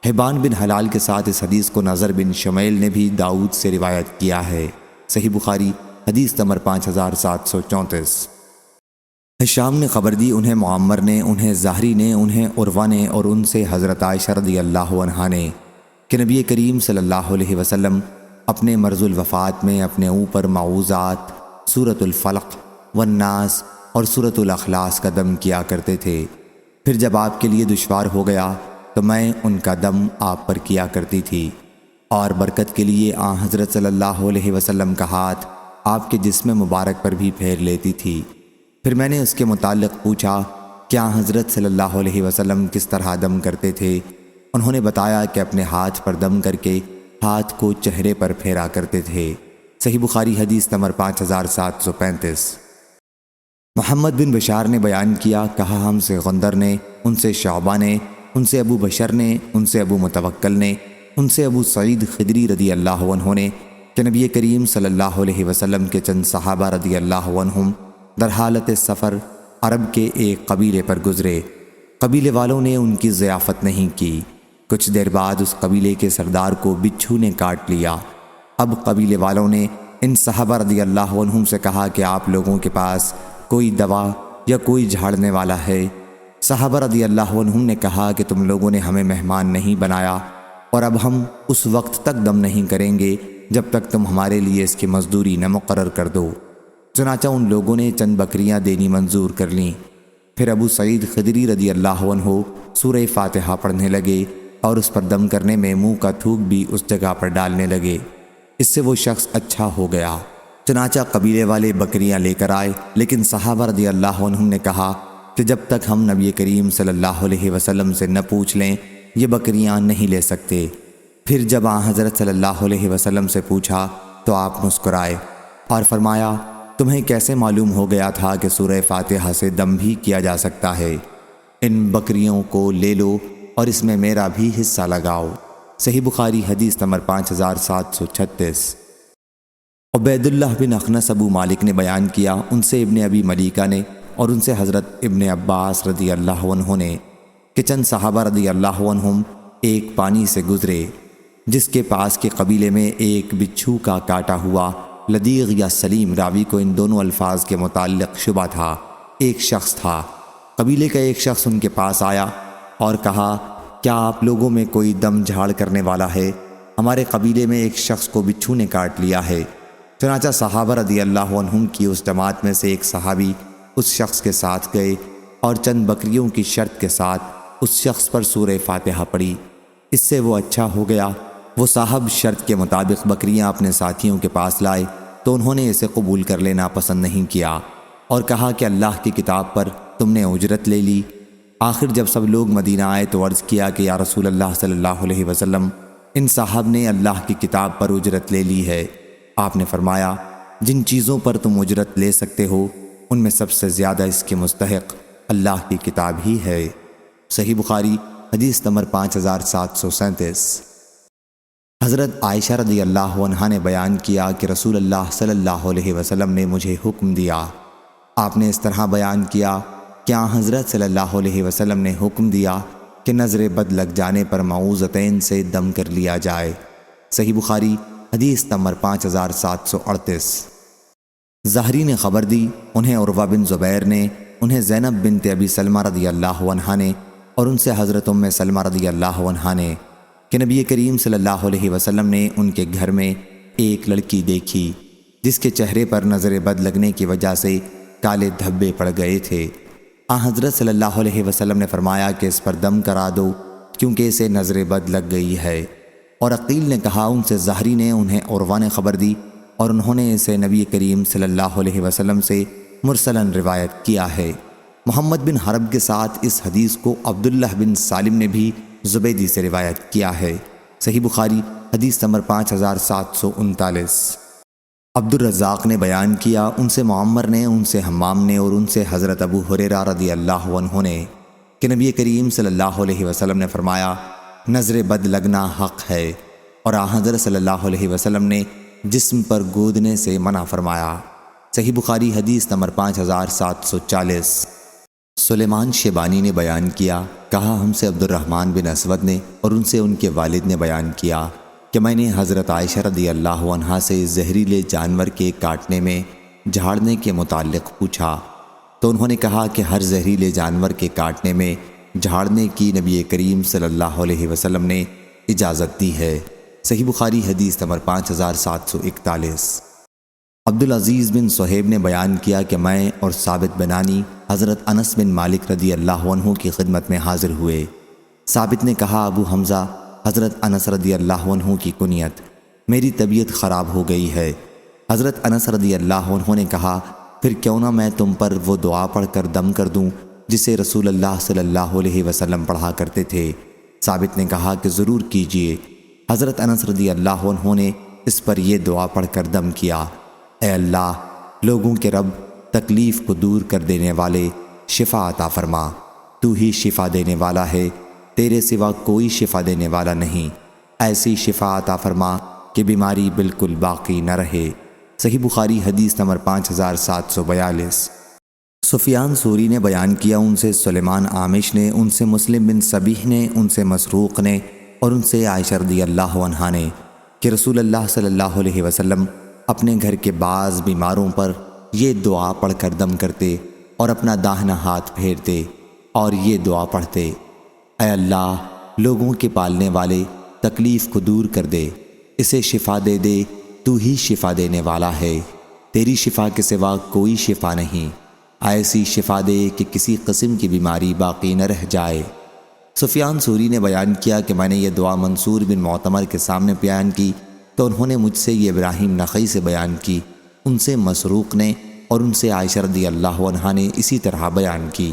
حبان بن حلال کے ساتھ اس حدیث کو نظر بن شمیل نے بھی داؤد سے روایت کیا ہے۔ صحیح بخاری حدیث نمبر 5734۔ ہشام نے خبر دی، انہیں معمر نے، انہیں زہری نے، انہیں عروہ نے، اور ان سے حضرت عائشہ رضی اللہ عنہا نے کہ نبی کریم صلی اللہ علیہ وسلم اپنے مرض الوفات میں اپنے اوپر معوذات، سورۃ الفلق والناس اور سورۃ الاخلاص کا دم کیا کرتے تھے۔ پھر جب آپ کے لیے دشوار ہو گیا تو میں ان کا دم آپ پر کیا کرتی تھی، اور برکت کے لیے حضرت صلی اللہ علیہ وسلم کا ہاتھ آپ کے جسم مبارک پر بھی پھیر لیتی تھی۔ پھر میں نے اس کے متعلق پوچھا کیا حضرت صلی اللہ علیہ وسلم کس طرح دم کرتے تھے؟ انہوں نے بتایا کہ اپنے ہاتھ پر دم کر کے ہاتھ کو چہرے پر پھیرا کرتے تھے۔ صحیح بخاری حدیث نمبر 5735۔ محمد بن بشار نے بیان کیا، کہا ہم سے غندر نے، ان سے شعبہ نے، ان سے ابو بشر نے، ان سے ابو متوکل نے، ان سے ابو سعید خدری رضی اللہ عنہ نے کہ نبی کریم صلی اللہ علیہ وسلم کے چند صحابہ رضی اللہ عنہم در حالت سفر عرب کے ایک قبیلے پر گزرے۔ قبیلے والوں نے ان کی ضیافت نہیں کی۔ کچھ دیر بعد اس قبیلے کے سردار کو بچھو نے کاٹ لیا۔ اب قبیلے والوں نے ان صحابہ رضی اللہ عنہم سے کہا کہ آپ لوگوں کے پاس کوئی دوا یا کوئی جھاڑنے والا ہے؟ صحابہ رضی اللہ عنہم نے کہا کہ تم لوگوں نے ہمیں مہمان نہیں بنایا، اور اب ہم اس وقت تک دم نہیں کریں گے جب تک تم ہمارے لیے اس کی مزدوری نہ مقرر کر دو۔ چنانچہ ان لوگوں نے چند بکریاں دینی منظور کر لیں۔ پھر ابو سعید خدری رضی اللہ عنہ سورہ فاتحہ پڑھنے لگے اور اس پر دم کرنے میں منہ کا تھوک بھی اس جگہ پر ڈالنے لگے۔ اس سے وہ شخص اچھا ہو گیا۔ چنانچہ قبیلے والے بکریاں لے کر آئے، لیکن صحابہ رضی اللہ عنہم نے کہا کہ جب تک ہم نبی کریم صلی اللہ علیہ وسلم سے نہ پوچھ لیں یہ بکریاں نہیں لے سکتے۔ پھر جب حضرت صلی اللہ علیہ وسلم سے پوچھا تو آپ مسکرائے اور فرمایا تمہیں کیسے معلوم ہو گیا تھا کہ سورہ فاتحہ سے دم بھی کیا جا سکتا ہے؟ ان بکریوں کو لے لو اور اس میں میرا بھی حصہ لگاؤ۔ صحیح بخاری حدیث نمبر 5736۔ عبید اللہ بن اخنس ابو مالک نے بیان کیا، ان سے ابن ابی ملیکہ نے اور ان سے حضرت ابن عباس رضی اللہ عنہ نے کہ چند صحابہ رضی اللہ عنہم ایک پانی سے گزرے جس کے پاس کے قبیلے میں ایک بچھو کا کاٹا ہوا لدیغ یا سلیم، راوی کو ان دونوں الفاظ کے متعلق شبہ تھا، ایک شخص تھا۔ قبیلے کا ایک شخص ان کے پاس آیا اور کہا کیا آپ لوگوں میں کوئی دم جھاڑ کرنے والا ہے؟ ہمارے قبیلے میں ایک شخص کو بچھو نے کاٹ لیا ہے۔ چنانچہ صحابہ رضی اللہ عنہم کی اس جماعت میں سے ایک صحابی اس شخص کے ساتھ گئے اور چند بکریوں کی شرط کے ساتھ اس شخص پر سورہ فاتحہ پڑھی۔ اس سے وہ اچھا ہو گیا۔ وہ صاحب شرط کے مطابق بکریاں اپنے ساتھیوں کے پاس لائے تو انہوں نے اسے قبول کر لینا پسند نہیں کیا اور کہا کہ اللہ کی کتاب پر تم نے اجرت لے لی۔ آخر جب سب لوگ مدینہ آئے تو عرض کیا کہ یا رسول اللہ صلی اللہ علیہ وسلم، ان صاحب نے اللہ کی کتاب پر اجرت لے لی ہے۔ آپ نے فرمایا جن چیزوں پر تم اجرت لے سکتے ہو ان میں سب سے زیادہ اس کے مستحق اللہ کی کتاب ہی ہے۔ صحیح بخاری حدیث نمبر 5737۔ حضرت عائشہ رضی اللہ عنہا نے بیان کیا کہ رسول اللہ صلی اللہ علیہ وسلم نے مجھے حکم دیا۔ آپ نے اس طرح بیان کیا کہ حضرت صلی اللہ علیہ وسلم نے حکم دیا کہ نظر بد لگ جانے پر معوذتین سے دم کر لیا جائے۔ صحیح بخاری حدیث نمبر 5738۔ زہری نے خبر دی، انہیں عروہ بن زبیر نے، انہیں زینب بنت ابی سلمہ رضی اللہ عنہا نے اور ان سے حضرت ام سلمہ رضی اللہ عنہا نے کہ نبی کریم صلی اللہ علیہ وسلم نے ان کے گھر میں ایک لڑکی دیکھی جس کے چہرے پر نظر بد لگنے کی وجہ سے کالے دھبے پڑ گئے تھے۔ حضرت صلی اللہ علیہ وسلم نے فرمایا کہ اس پر دم کرا دو کیونکہ اسے نظر بد لگ گئی ہے۔ اور عقیل نے کہا ان سے زہری نے انہیں عروہ نے خبر دی اور انہوں نے اسے نبی کریم صلی اللہ علیہ وسلم سے مرسلاً روایت کیا ہے۔ محمد بن حرب کے ساتھ اس حدیث کو عبداللہ بن سالم نے بھی زبیدی سے روایت کیا ہے۔ صحیح بخاری حدیث نمبر 5739۔ عبدالرزاق نے بیان کیا ان سے معمر نے، ان سے حمام نے اور ان سے حضرت ابو ہریرہ رضی اللہ عنہ نے کہ نبی کریم صلی اللہ علیہ وسلم نے فرمایا نظر بد لگنا حق ہے، اور حضرت صلی اللہ علیہ وسلم نے جسم پر گودنے سے منع فرمایا۔ صحیح بخاری حدیث نمبر 5740۔ سلیمان شیبانی نے بیان کیا، کہا ہم سے عبد الرحمن بن اسود نے اور ان سے ان کے والد نے بیان کیا کہ میں نے حضرت عائشہ رضی اللہ عنہا سے زہریلے جانور کے کاٹنے میں جھاڑنے کے متعلق پوچھا تو انہوں نے کہا کہ ہر زہریلے جانور کے کاٹنے میں جھاڑنے کی نبی کریم صلی اللہ علیہ وسلم نے اجازت دی ہے۔ صحیح بخاری حدیث نمبر 5741۔ عبدالعزیز بن صہیب نے بیان کیا کہ میں اور ثابت بنانی حضرت انس بن مالک رضی اللہ عنہ کی خدمت میں حاضر ہوئے۔ ثابت نے کہا ابو حمزہ حضرت انس رضی اللہ عنہ کی کنیت، میری طبیعت خراب ہو گئی ہے۔ حضرت انس رضی اللہ عنہ نے کہا پھر کیوں نہ میں تم پر وہ دعا پڑھ کر دم کر دوں جسے رسول اللہ صلی اللہ علیہ وسلم پڑھا کرتے تھے۔ ثابت نے کہا کہ ضرور کیجئے۔ حضرت انس رضی اللہ عنہ نے اس پر یہ دعا پڑھ کر دم کیا، اے اللہ لوگوں کے رب، تکلیف کو دور کر دینے والے، شفا عطا فرما، تو ہی شفا دینے والا ہے، تیرے سوا کوئی شفا دینے والا نہیں، ایسی شفا عطا فرما کہ بیماری بالکل باقی نہ رہے۔ صحیح بخاری حدیث نمبر 5742۔ سفیان ثوری نے بیان کیا ان سے سلیمان عامش نے، ان سے مسلم بن صبیح نے، ان سے مسروق نے اور ان سے عائشہ رضی اللہ عنہا نے کہ رسول اللہ صلی اللہ علیہ وسلم اپنے گھر کے بعض بیماروں پر یہ دعا پڑھ کر دم کرتے اور اپنا داہنا ہاتھ پھیرتے اور یہ دعا پڑھتے، اے اللہ لوگوں کے پالنے والے، تکلیف کو دور کر دے، اسے شفا دے دے، تو ہی شفا دینے والا ہے، تیری شفا کے سوا کوئی شفا نہیں، ایسی شفا دے کہ کسی قسم کی بیماری باقی نہ رہ جائے۔ سفیان ثوری نے بیان کیا کہ میں نے یہ دعا منصور بن معتمر کے سامنے بیان کی تو انہوں نے مجھ سے یہ ابراہیم نخعی سے بیان کی، ان سے مسروق نے اور ان سے عائشہ رضی اللہ عنہا نے اسی طرح بیان کی۔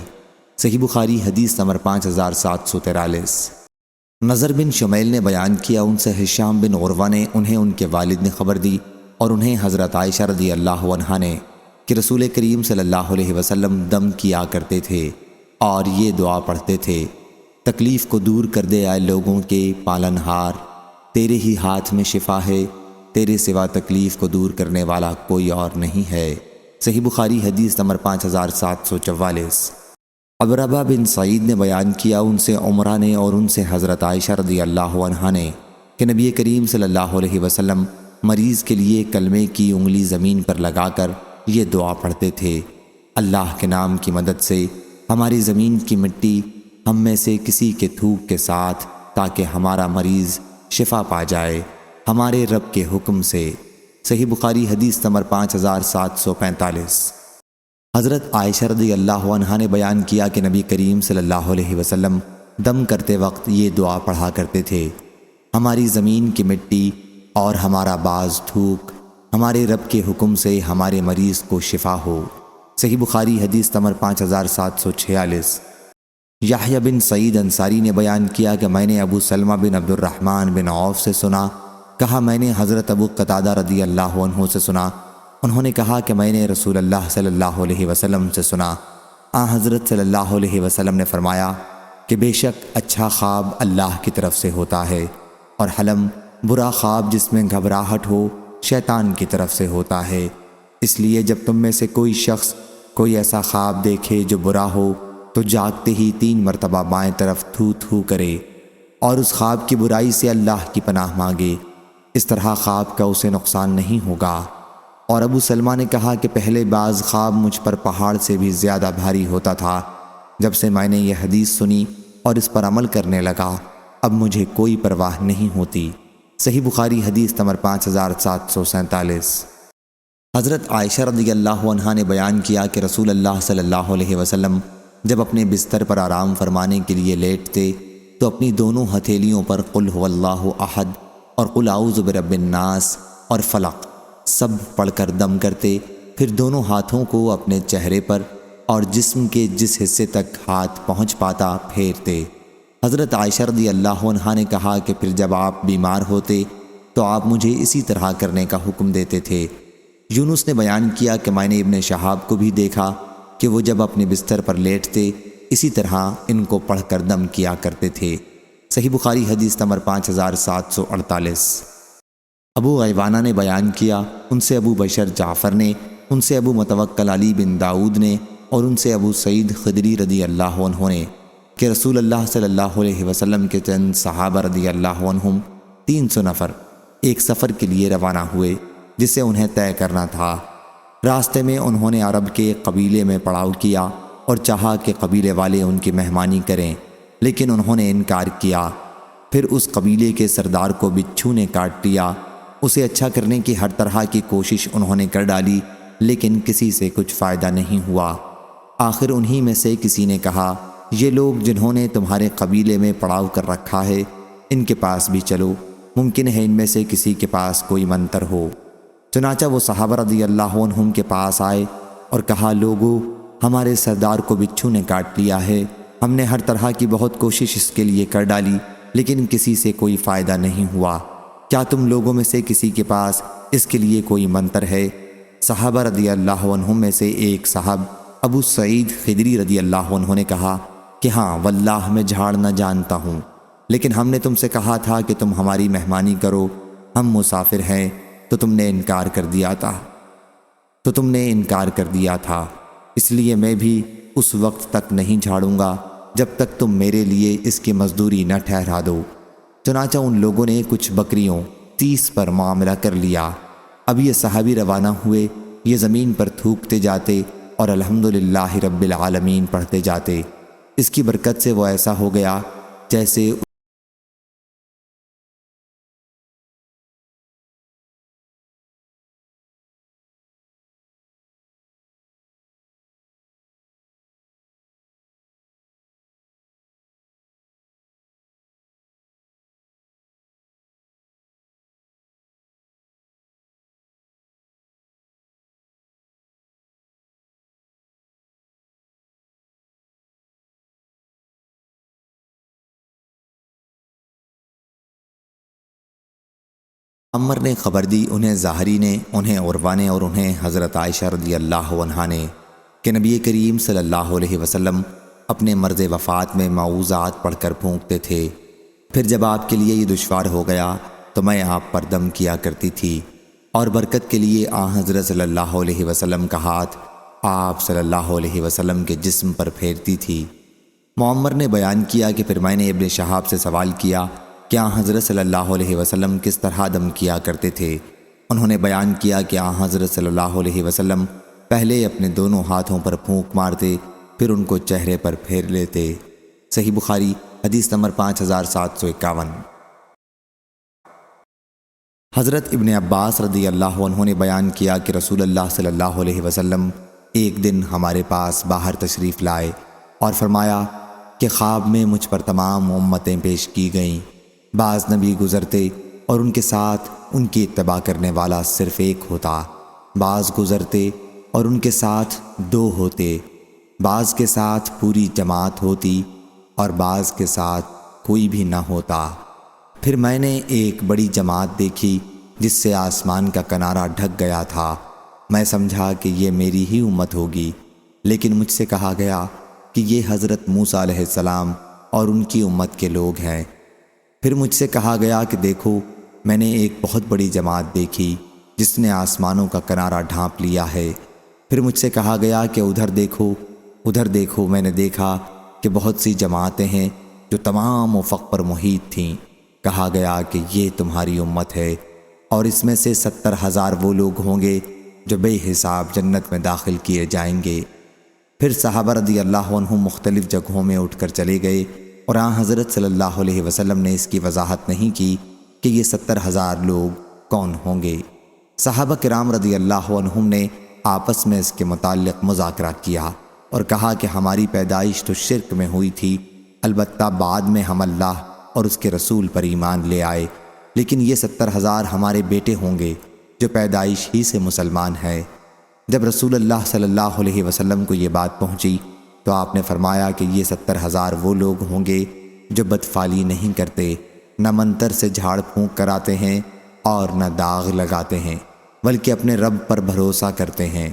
صحیح بخاری حدیث نمبر 5743۔ نظر بن شمیل نے بیان کیا ان سے ہشام بن عروہ نے، انہیں ان کے والد نے خبر دی اور انہیں حضرت عائشہ رضی اللہ عنہا نے کہ رسول کریم صلی اللہ علیہ وسلم دم کیا کرتے تھے اور یہ دعا پڑھتے تھے، تکلیف کو دور کر دے اے لوگوں کے پالن ہار، تیرے ہی ہاتھ میں شفا ہے، تیرے سوا تکلیف کو دور کرنے والا کوئی اور نہیں ہے۔ صحیح بخاری حدیث نمبر 5744۔ عبربہ بن سعید نے بیان کیا ان سے عمرہ نے اور ان سے حضرت عائشہ رضی اللہ عنہا نے کہ نبی کریم صلی اللہ علیہ وسلم مریض کے لیے کلمے کی انگلی زمین پر لگا کر یہ دعا پڑھتے تھے، اللہ کے نام کی مدد سے ہماری زمین کی مٹی ہم میں سے کسی کے تھوک کے ساتھ، تاکہ ہمارا مریض شفا پا جائے ہمارے رب کے حکم سے۔ صحیح بخاری حدیث نمبر 5745۔ حضرت عائشہ رضی اللہ عنہا نے بیان کیا کہ نبی کریم صلی اللہ علیہ وسلم دم کرتے وقت یہ دعا پڑھا کرتے تھے، ہماری زمین کی مٹی اور ہمارا بعض تھوک ہمارے رب کے حکم سے ہمارے مریض کو شفا ہو۔ صحیح بخاری حدیث نمبر 5746۔ یحییٰ بن سعید انصاری نے بیان کیا کہ میں نے ابو سلمہ بن عبد الرحمن بن عوف سے سنا، کہا میں نے حضرت ابو قتادہ رضی اللہ عنہ سے سنا، انہوں نے کہا کہ میں نے رسول اللہ صلی اللہ علیہ وسلم سے سنا، حضرت صلی اللہ علیہ وسلم نے فرمایا کہ بے شک اچھا خواب اللہ کی طرف سے ہوتا ہے، اور حلم برا خواب جس میں گھبراہٹ ہو شیطان کی طرف سے ہوتا ہے، اس لیے جب تم میں سے کوئی شخص کوئی ایسا خواب دیکھے جو برا ہو تو جاگتے ہی 3 مرتبہ بائیں طرف تھو تھو کرے اور اس خواب کی برائی سے اللہ کی پناہ مانگے، اس طرح خواب کا اسے نقصان نہیں ہوگا۔ اور ابو سلمہ نے کہا کہ پہلے بعض خواب مجھ پر پہاڑ سے بھی زیادہ بھاری ہوتا تھا، جب سے میں نے یہ حدیث سنی اور اس پر عمل کرنے لگا اب مجھے کوئی پرواہ نہیں ہوتی۔ صحیح بخاری حدیث نمبر 5747۔ حضرت عائشہ رضی اللہ عنہا نے بیان کیا کہ رسول اللہ صلی اللہ علیہ وسلم جب اپنے بستر پر آرام فرمانے کے لیے لیٹتے تو اپنی دونوں ہتھیلیوں پر قل هو اللہ احد اور قل اعوذ برب الناس اور فلق سب پڑھ کر دم کرتے، پھر دونوں ہاتھوں کو اپنے چہرے پر اور جسم کے جس حصے تک ہاتھ پہنچ پاتا پھیرتے۔ حضرت عائشہ رضی اللہ عنہا نے کہا کہ پھر جب آپ بیمار ہوتے تو آپ مجھے اسی طرح کرنے کا حکم دیتے تھے۔ یونس نے بیان کیا کہ میں نے ابن شہاب کو بھی دیکھا کہ وہ جب اپنے بستر پر لیٹتے اسی طرح ان کو پڑھ کر دم کیا کرتے تھے۔ صحیح بخاری حدیث نمبر 5748۔ ابو غیوانہ نے بیان کیا، ان سے ابو بشر جعفر نے، ان سے ابو متوکل علی بن داؤد نے اور ان سے ابو سعید خدری رضی اللہ عنہ نے کہ رسول اللہ صلی اللہ علیہ وسلم کے چند صحابہ رضی اللہ عنہم 300 نفر ایک سفر کے لیے روانہ ہوئے جسے انہیں طے کرنا تھا۔ راستے میں انہوں نے عرب کے قبیلے میں پڑاؤ کیا اور چاہا کہ قبیلے والے ان کی مہمانی کریں، لیکن انہوں نے انکار کیا۔ پھر اس قبیلے کے سردار کو بچھو نے کاٹ لیا۔ اسے اچھا کرنے کی ہر طرح کی کوشش انہوں نے کر ڈالی، لیکن کسی سے کچھ فائدہ نہیں ہوا۔ آخر انہی میں سے کسی نے کہا، یہ لوگ جنہوں نے تمہارے قبیلے میں پڑاؤ کر رکھا ہے ان کے پاس بھی چلو، ممکن ہے ان میں سے کسی کے پاس کوئی منتر ہو۔ چنانچہ وہ صحابہ رضی اللہ عنہم کے پاس آئے اور کہا، لوگو ہمارے سردار کو بچھو نے کاٹ لیا ہے، ہم نے ہر طرح کی بہت کوشش اس کے لیے کر ڈالی لیکن کسی سے کوئی فائدہ نہیں ہوا، کیا تم لوگوں میں سے کسی کے پاس اس کے لیے کوئی منتر ہے؟ صحابہ رضی اللہ عنہم میں سے ایک صاحب ابو سعید خدری رضی اللہ عنہ نے کہا کہ ہاں واللہ میں جھاڑ نہ جانتا ہوں، لیکن ہم نے تم سے کہا تھا کہ تم ہماری مہمانی کرو، ہم مسافر ہیں تو تم نے انکار کر دیا تھا، اس لیے میں بھی اس وقت تک نہیں جھاڑوں گا جب تک تم میرے لیے اس کی مزدوری نہ ٹھہرا دو۔ چنانچہ ان لوگوں نے کچھ بکریوں 30 پر معاملہ کر لیا۔ اب یہ صحابی روانہ ہوئے، یہ زمین پر تھوکتے جاتے اور الحمدللہ رب العالمین پڑھتے جاتے۔ اس کی برکت سے وہ ایسا ہو گیا جیسے عمر نے خبر دی، انہیں ظاہری نے، انہیں عروہ نے اور انہیں حضرت عائشہ رضی اللہ عنہا نے کہ نبی کریم صلی اللہ علیہ وسلم اپنے مرض وفات میں معوذات پڑھ کر پھونکتے تھے، پھر جب آپ کے لیے یہ دشوار ہو گیا تو میں آپ پر دم کیا کرتی تھی اور برکت کے لیے حضرت صلی اللہ علیہ وسلم کا ہاتھ آپ صلی اللہ علیہ وسلم کے جسم پر پھیرتی تھی۔ معمر نے بیان کیا کہ پھر میں نے ابن شہاب سے سوال کیا کہ حضرت صلی اللہ علیہ وسلم کس طرح دم کیا کرتے تھے؟ انہوں نے بیان کیا کہ حضرت صلی اللہ علیہ وسلم پہلے اپنے دونوں ہاتھوں پر پھونک مارتے، پھر ان کو چہرے پر پھیر لیتے۔ صحیح بخاری حدیث نمبر 5751۔ حضرت ابن عباس رضی اللہ عنہ نے بیان کیا کہ رسول اللہ صلی اللہ علیہ وسلم ایک دن ہمارے پاس باہر تشریف لائے اور فرمایا کہ خواب میں مجھ پر تمام امتیں پیش کی گئیں، بعض نبی گزرتے اور ان کے ساتھ ان کی اتباع کرنے والا صرف ایک ہوتا، بعض گزرتے اور ان کے ساتھ 2 ہوتے، بعض کے ساتھ پوری جماعت ہوتی اور بعض کے ساتھ کوئی بھی نہ ہوتا۔ پھر میں نے ایک بڑی جماعت دیکھی جس سے آسمان کا کنارہ ڈھک گیا تھا، میں سمجھا کہ یہ میری ہی امت ہوگی، لیکن مجھ سے کہا گیا کہ یہ حضرت موسیٰ علیہ السلام اور ان کی امت کے لوگ ہیں۔ پھر مجھ سے کہا گیا کہ دیکھو میں نے ایک بہت بڑی جماعت دیکھی جس نے آسمانوں کا کنارہ ڈھانپ لیا ہے۔ پھر مجھ سے کہا گیا کہ ادھر دیکھو، میں نے دیکھا کہ بہت سی جماعتیں ہیں جو تمام افق پر محیط تھیں۔ کہا گیا کہ یہ تمہاری امت ہے اور اس میں سے 70,000 وہ لوگ ہوں گے جو بے حساب جنت میں داخل کیے جائیں گے۔ پھر صحابہ رضی اللہ عنہم مختلف جگہوں میں اٹھ کر چلے گئے اور حضرت صلی اللہ علیہ وسلم نے اس کی وضاحت نہیں کی کہ یہ 70,000 لوگ کون ہوں گے۔ صحابہ کرام رضی اللہ عنہم نے آپس میں اس کے متعلق مذاکرہ کیا اور کہا کہ ہماری پیدائش تو شرک میں ہوئی تھی، البتہ بعد میں ہم اللہ اور اس کے رسول پر ایمان لے آئے، لیکن یہ 70,000 ہمارے بیٹے ہوں گے جو پیدائش ہی سے مسلمان ہیں۔ جب رسول اللہ صلی اللہ علیہ وسلم کو یہ بات پہنچی تو آپ نے فرمایا کہ یہ 70,000 وہ لوگ ہوں گے جو بدفعلی نہیں کرتے، نہ منتر سے جھاڑ پھونک کراتے ہیں اور نہ داغ لگاتے ہیں، بلکہ اپنے رب پر بھروسہ کرتے ہیں۔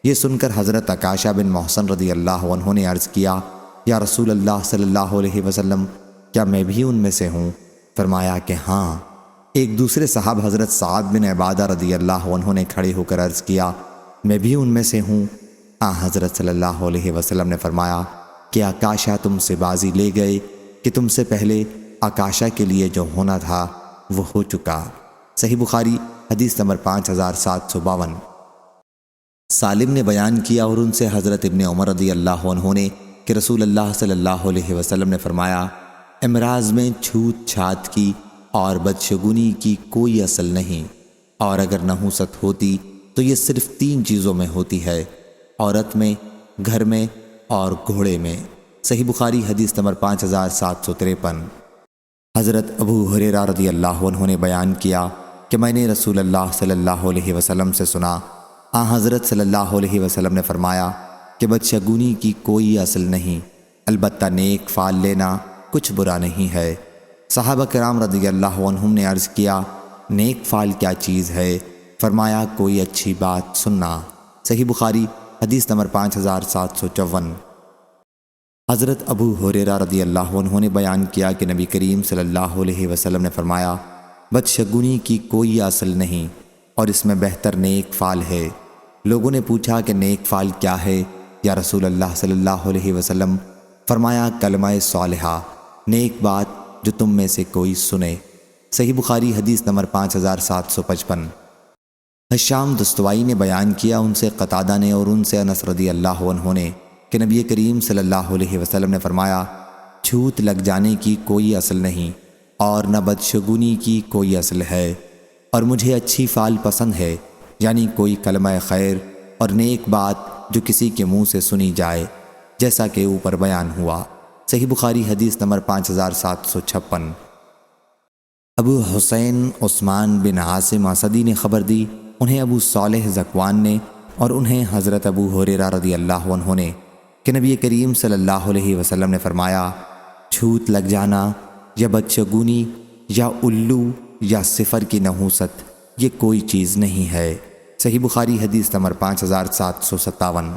یہ سن کر حضرت عکاشہ بن محصن رضی اللہ عنہ نے عرض کیا، یا رسول اللہ صلی اللہ علیہ وسلم، کیا میں بھی ان میں سے ہوں؟ فرمایا کہ ہاں۔ ایک دوسرے صاحب حضرت سعد بن عبادہ رضی اللہ عنہ نے کھڑے ہو کر عرض کیا، میں بھی ان میں سے ہوں۔ حضرت صلی اللہ علیہ وسلم نے فرمایا کہ عکاشہ تم سے بازی لے گئے کہ تم سے پہلے عکاشہ کے لیے جو ہونا تھا وہ ہو چکا۔ صحیح بخاری حدیث نمبر 5752۔ سالم نے بیان کیا اور ان سے حضرت ابن عمر رضی اللہ عنہ نے کہ رسول اللہ صلی اللہ علیہ وسلم نے فرمایا، امراض میں چھوت چھات کی اور بدشگونی کی کوئی اصل نہیں، اور اگر نحوست ہوتی تو یہ صرف 3 چیزوں میں ہوتی ہے، عورت میں، گھر میں اور گھوڑے میں۔ صحیح بخاری حدیث نمبر 5753۔ حضرت ابو ہریرہ رضی اللہ عنہ نے بیان کیا کہ میں نے رسول اللہ صلی اللہ علیہ وسلم سے سنا، حضرت صلی اللہ علیہ وسلم نے فرمایا کہ بدشگونی کی کوئی اصل نہیں، البتہ نیک فال لینا کچھ برا نہیں ہے۔ صحابہ کرام رضی اللہ عنہم نے عرض کیا، نیک فال کیا چیز ہے؟ فرمایا، کوئی اچھی بات سننا۔ صحیح بخاری حدیث نمبر 5754۔ حضرت ابو ہریرہ رضی اللہ عنہ نے بیان کیا کہ نبی کریم صلی اللہ علیہ وسلم نے فرمایا، بدشگونی کی کوئی اصل نہیں اور اس میں بہتر نیک فال ہے۔ لوگوں نے پوچھا کہ نیک فال کیا ہے یا رسول اللہ صلی اللہ علیہ وسلم؟ فرمایا، کلمہ صالحہ، نیک بات جو تم میں سے کوئی سنے۔ صحیح بخاری حدیث نمبر 5755۔ حشام دستوائی نے بیان کیا، ان سے قتادہ نے اور ان سے انس رضی اللہ عنہ نے کہ نبی کریم صلی اللہ علیہ وسلم نے فرمایا، چھوت لگ جانے کی کوئی اصل نہیں اور نہ بدشگونی کی کوئی اصل ہے، اور مجھے اچھی فال پسند ہے، یعنی کوئی کلمہ خیر اور نیک بات جو کسی کے منہ سے سنی جائے، جیسا کہ اوپر بیان ہوا۔ صحیح بخاری حدیث نمبر 5756۔ ابو حسین عثمان بن عاصم اسدی نے خبر دی، انہیں ابو صالح ذکوان نے اور انہیں حضرت ابو ہریرہ رضی اللہ عنہ نے کہ نبی کریم صلی اللہ علیہ وسلم نے فرمایا، چھوت لگ جانا یا بدشگونی یا الو یا صفر کی نحوست یہ کوئی چیز نہیں ہے۔ صحیح بخاری حدیث نمبر 5757۔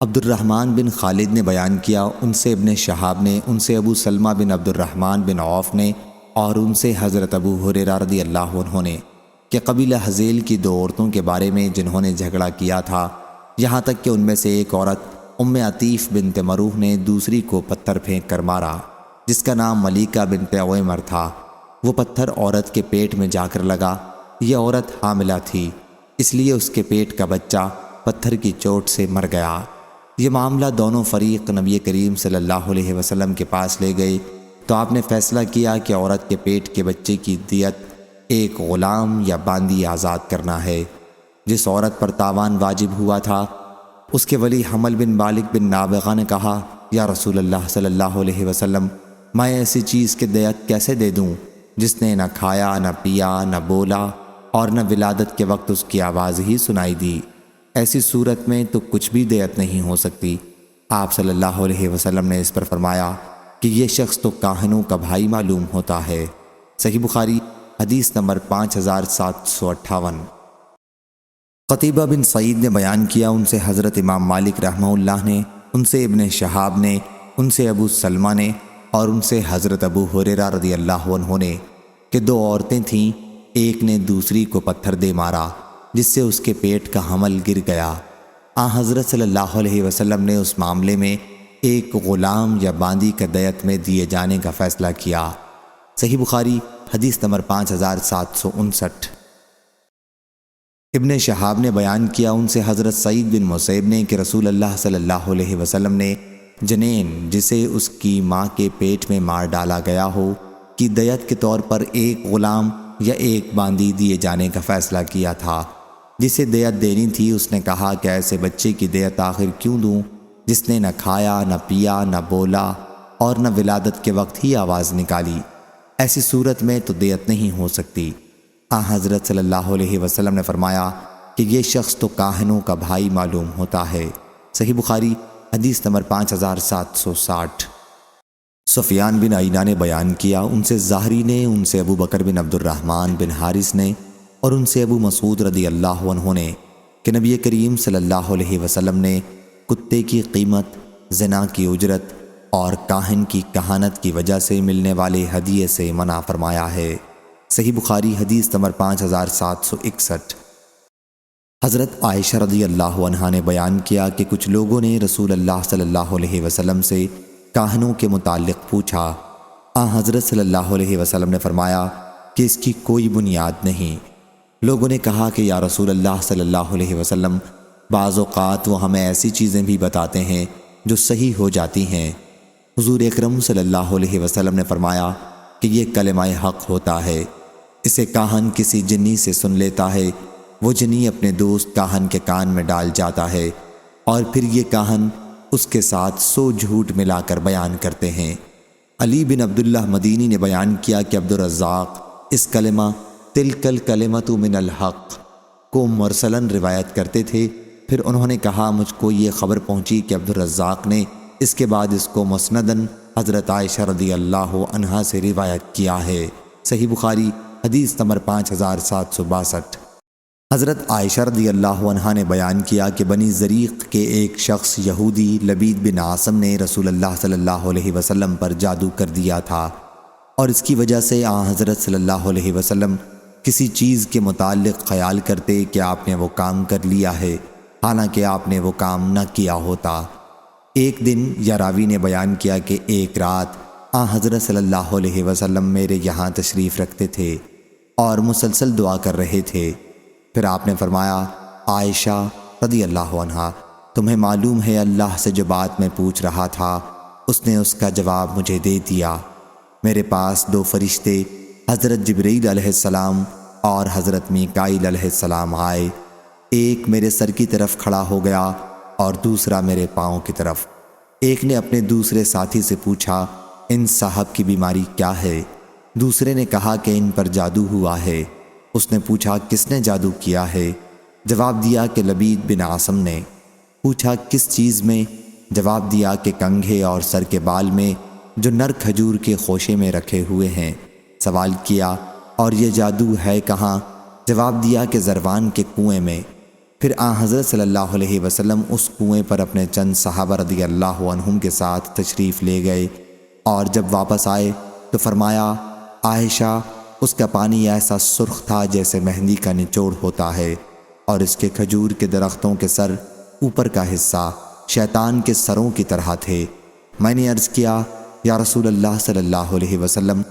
عبد الرحمن بن خالد نے بیان کیا، ان سے ابن شہاب نے، ان سے ابو سلمہ بن عبد الرحمن بن عوف نے اور ان سے حضرت ابو ہریرہ رضی اللہ عنہ نے کہ قبیلہ حذیل کی 2 عورتوں کے بارے میں جنہوں نے جھگڑا کیا تھا، یہاں تک کہ ان میں سے ایک عورت ام عطیف بنت مروح نے دوسری کو پتھر پھینک کر مارا، جس کا نام ملیکہ بنت عویمر تھا۔ وہ پتھر عورت کے پیٹ میں جا کر لگا۔ یہ عورت حاملہ تھی، اس لیے اس کے پیٹ کا بچہ پتھر کی چوٹ سے مر گیا۔ یہ معاملہ دونوں فریق نبی کریم صلی اللہ علیہ وسلم کے پاس لے گئے تو آپ نے فیصلہ کیا کہ عورت کے پیٹ کے بچے کی دیت ایک غلام یا باندی آزاد کرنا ہے۔ جس عورت پر تاوان واجب ہوا تھا اس کے ولی حمل بن بالک بن نابغہ نے کہا، یا رسول اللہ صلی اللہ علیہ وسلم، میں ایسی چیز کے دیت کیسے دے دوں جس نے نہ کھایا نہ پیا نہ بولا اور نہ ولادت کے وقت اس کی آواز ہی سنائی دی؟ ایسی صورت میں تو کچھ بھی دیت نہیں ہو سکتی۔ آپ صلی اللہ علیہ وسلم نے اس پر فرمایا کہ یہ شخص تو کاہنوں کا بھائی معلوم ہوتا ہے۔ صحیح بخاری حدیث نمبر 5758۔ قتیبہ بن سعید نے بیان کیا، ان سے حضرت امام مالک رحمہ اللہ نے، ان سے ابن شہاب نے، ان سے ابو سلمہ نے اور ان سے حضرت ابو ہریرہ رضی اللہ عنہ نے کہ 2 عورتیں تھیں، ایک نے دوسری کو پتھر دے مارا جس سے اس کے پیٹ کا حمل گر گیا۔ حضرت صلی اللہ علیہ وسلم نے اس معاملے میں ایک غلام یا باندی کا دیت میں دیے جانے کا فیصلہ کیا۔ صحیح بخاری حدیث نمبر 5759۔ ابن شہاب نے بیان کیا، ان سے حضرت سعید بن مسیب نے کہ رسول اللہ صلی اللہ علیہ وسلم نے جنین جسے اس کی ماں کے پیٹ میں مار ڈالا گیا ہو کی دیت کے طور پر ایک غلام یا ایک باندی دیے جانے کا فیصلہ کیا تھا۔ جسے دیت دینی تھی اس نے کہا کہ ایسے بچے کی دیت آخر کیوں دوں؟ جس نے نہ کھایا نہ پیا نہ بولا اور نہ ولادت کے وقت ہی آواز نکالی، ایسی صورت میں تو دیت نہیں ہو سکتی۔ حضرت صلی اللہ علیہ وسلم نے فرمایا کہ یہ شخص تو کاہنوں کا بھائی معلوم ہوتا ہے۔ صحیح بخاری حدیث نمبر 5760۔ سفیان بن عیینہ نے بیان کیا، ان سے زہری نے، ان سے ابو بکر بن عبد الرحمن بن حارث نے، اور ان سے ابو مسعود رضی اللہ عنہ نے کہ نبی کریم صلی اللہ علیہ وسلم نے کتے کی قیمت، زنا کی اجرت اور کاہن کی کہانت کی وجہ سے ملنے والے ہدیے سے منع فرمایا ہے۔ صحیح بخاری حدیث نمبر 5761۔ حضرت عائشہ رضی اللہ عنہا نے بیان کیا کہ کچھ لوگوں نے رسول اللہ صلی اللہ علیہ وسلم سے کاہنوں کے متعلق پوچھا۔ حضرت صلی اللہ علیہ وسلم نے فرمایا کہ اس کی کوئی بنیاد نہیں۔ لوگوں نے کہا کہ یا رسول اللہ صلی اللہ علیہ وسلم، بعض اوقات وہ ہمیں ایسی چیزیں بھی بتاتے ہیں جو صحیح ہو جاتی ہیں۔ حضور اکرم صلی اللہ علیہ وسلم نے فرمایا کہ یہ کلمہ حق ہوتا ہے، اسے کاہن کسی جنی سے سن لیتا ہے، وہ جنی اپنے دوست کاہن کے کان میں ڈال جاتا ہے اور پھر یہ کاہن اس کے ساتھ 100 جھوٹ ملا کر بیان کرتے ہیں۔ علی بن عبداللہ مدینی نے بیان کیا کہ عبدالرزاق اس کلمہ تلک الکلمۃ من الحق کو مرسلاً روایت کرتے تھے۔ پھر انہوں نے کہا مجھ کو یہ خبر پہنچی کہ عبدالرزاق نے اس کے بعد اس کو مسنداً حضرت عائشہ رضی اللہ عنہا سے روایت کیا ہے۔ صحیح بخاری حدیث نمبر 5762۔ حضرت عائشہ رضی اللہ عنہا نے بیان کیا کہ بنی زریق کے ایک شخص یہودی لبید بن عاصم نے رسول اللہ صلی اللہ علیہ وسلم پر جادو کر دیا تھا، اور اس کی وجہ سے حضرت صلی اللہ علیہ وسلم کسی چیز کے متعلق خیال کرتے کہ آپ نے وہ کام کر لیا ہے، حالانکہ آپ نے وہ کام نہ کیا ہوتا۔ ایک دن یا راوی نے بیان کیا کہ ایک رات حضرت صلی اللہ علیہ وسلم میرے یہاں تشریف رکھتے تھے اور مسلسل دعا کر رہے تھے۔ پھر آپ نے فرمایا عائشہ رضی اللہ عنہا، تمہیں معلوم ہے اللہ سے جو بات میں پوچھ رہا تھا اس نے اس کا جواب مجھے دے دیا۔ میرے پاس 2 فرشتے حضرت جبرائیل علیہ السلام اور حضرت میکائیل علیہ السلام آئے، ایک میرے سر کی طرف کھڑا ہو گیا اور دوسرا میرے پاؤں کی طرف۔ ایک نے اپنے دوسرے ساتھی سے پوچھا ان صاحب کی بیماری کیا ہے؟ دوسرے نے کہا کہ ان پر جادو ہوا ہے۔ اس نے پوچھا کس نے جادو کیا ہے؟ جواب دیا کہ لبید بن عاصم نے۔ پوچھا کس چیز میں؟ جواب دیا کہ کنگھے اور سر کے بال میں جو نر کھجور کے خوشے میں رکھے ہوئے ہیں۔ سوال کیا اور یہ جادو ہے کہاں؟ جواب دیا کہ زروان کے کنویں میں۔ پھر حضرت صلی اللہ علیہ وسلم اس کنویں پر اپنے چند صحابہ رضی اللہ عنہم کے ساتھ تشریف لے گئے، اور جب واپس آئے تو فرمایا عائشہ اس کا پانی ایسا سرخ تھا جیسے مہندی کا نچوڑ ہوتا ہے، اور اس کے کھجور کے درختوں کے سر اوپر کا حصہ شیطان کے سروں کی طرح تھے۔ میں نے عرض کیا یا رسول اللہ صلی اللہ علیہ وسلم،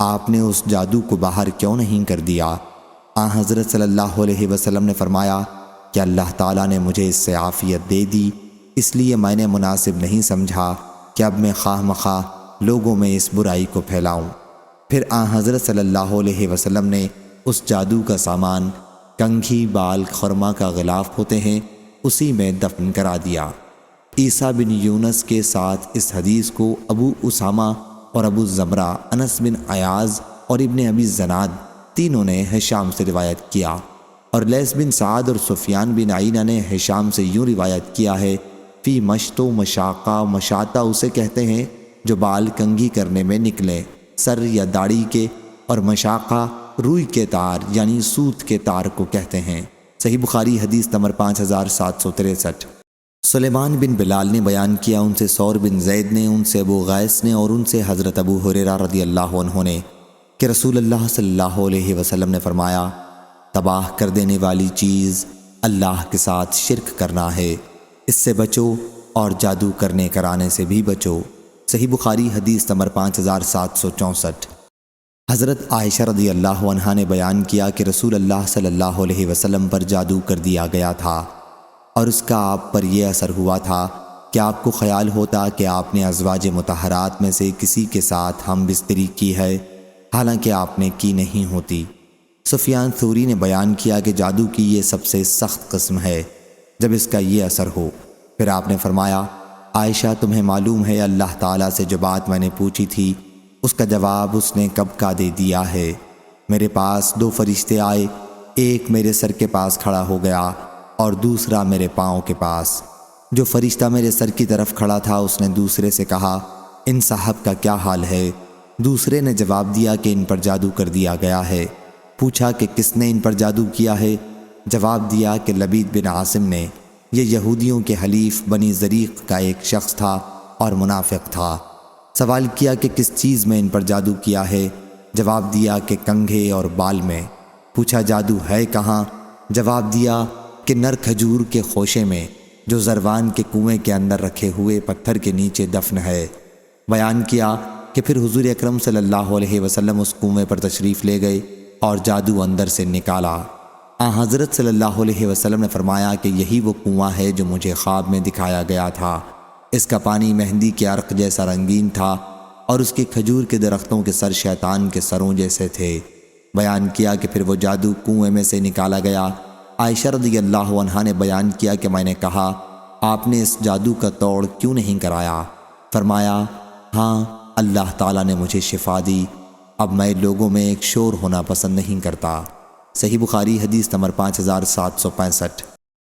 آپ نے اس جادو کو باہر کیوں نہیں کر دیا؟ حضرت صلی اللہ علیہ وسلم نے فرمایا کہ اللہ تعالیٰ نے مجھے اس سے عافیت دے دی، اس لیے میں نے مناسب نہیں سمجھا کہ اب میں خواہ مخواہ لوگوں میں اس برائی کو پھیلاؤں۔ پھر حضرت صلی اللہ علیہ وسلم نے اس جادو کا سامان، کنگھی، بال، خرما کا غلاف ہوتے ہیں، اسی میں دفن کرا دیا۔ عیسیٰ بن یونس کے ساتھ اس حدیث کو ابو اسامہ اور ابو زمرہ، انس بن عیاض اور ابن ابی زناد تینوں نے ہشام سے روایت کیا، اور لیث بن سعد اور سفیان بن عیینہ نے ہشام سے یوں روایت کیا ہے فی مشط و مشاقہ، مشاطہ اسے کہتے ہیں جو بال کنگھی کرنے میں نکلے سر یا داڑھی کے، اور مشاقہ روئی کے تار یعنی سوت کے تار کو کہتے ہیں۔ صحیح بخاری حدیث نمبر 5763۔ سلیمان بن بلال نے بیان کیا، ان سے ثور بن زید نے، ان سے ابو غیث نے، اور ان سے حضرت ابو ہریرہ رضی اللہ عنہ نے کہ رسول اللہ صلی اللہ علیہ وسلم نے فرمایا تباہ کر دینے والی چیز اللہ کے ساتھ شرک کرنا ہے، اس سے بچو اور جادو کرنے کرانے سے بھی بچو۔ صحیح بخاری حدیث نمبر 5764۔ حضرت عائشہ رضی اللہ عنہا نے بیان کیا کہ رسول اللہ صلی اللہ علیہ وسلم پر جادو کر دیا گیا تھا، اور اس کا آپ پر یہ اثر ہوا تھا کہ آپ کو خیال ہوتا کہ آپ نے ازواج مطہرات میں سے کسی کے ساتھ ہم بستری کی ہے، حالانکہ آپ نے کی نہیں ہوتی۔ سفیان ثوری نے بیان کیا کہ جادو کی یہ سب سے سخت قسم ہے جب اس کا یہ اثر ہو۔ پھر آپ نے فرمایا عائشہ تمہیں معلوم ہے اللہ تعالیٰ سے جو بات میں نے پوچھی تھی اس کا جواب اس نے کب کا دے دیا ہے۔ میرے پاس 2 فرشتے آئے، ایک میرے سر کے پاس کھڑا ہو گیا اور دوسرا میرے پاؤں کے پاس۔ جو فرشتہ میرے سر کی طرف کھڑا تھا اس نے دوسرے سے کہا ان صاحب کا کیا حال ہے؟ دوسرے نے جواب دیا کہ ان پر جادو کر دیا گیا ہے۔ پوچھا کہ کس نے ان پر جادو کیا ہے؟ جواب دیا کہ لبید بن عاصم نے۔ یہ یہودیوں کے حلیف بنی زریق کا ایک شخص تھا اور منافق تھا۔ سوال کیا کہ کس چیز میں ان پر جادو کیا ہے؟ جواب دیا کہ کنگھے اور بال میں۔ پوچھا جادو ہے کہاں؟ جواب دیا کہ نر کھجور کے خوشے میں جو زروان کے کنویں کے اندر رکھے ہوئے پتھر کے نیچے دفن ہے۔ بیان کیا کہ پھر حضور اکرم صلی اللہ علیہ وسلم اس کنویں پر تشریف لے گئے اور جادو اندر سے نکالا۔ حضرت صلی اللہ علیہ وسلم نے فرمایا کہ یہی وہ کنواں ہے جو مجھے خواب میں دکھایا گیا تھا۔ اس کا پانی مہندی کے عرق جیسا رنگین تھا اور اس کے کھجور کے درختوں کے سر شیطان کے سروں جیسے تھے۔ بیان کیا کہ پھر وہ جادو کنویں میں سے نکالا گیا۔ عائشہ رضی اللہ عنہا نے بیان کیا کہ میں نے کہا آپ نے اس جادو کا توڑ کیوں نہیں کرایا؟ فرمایا ہاں اللہ تعالیٰ نے مجھے شفا دی، اب میں لوگوں میں ایک شور ہونا پسند نہیں کرتا۔ صحیح بخاری حدیث نمبر 5765۔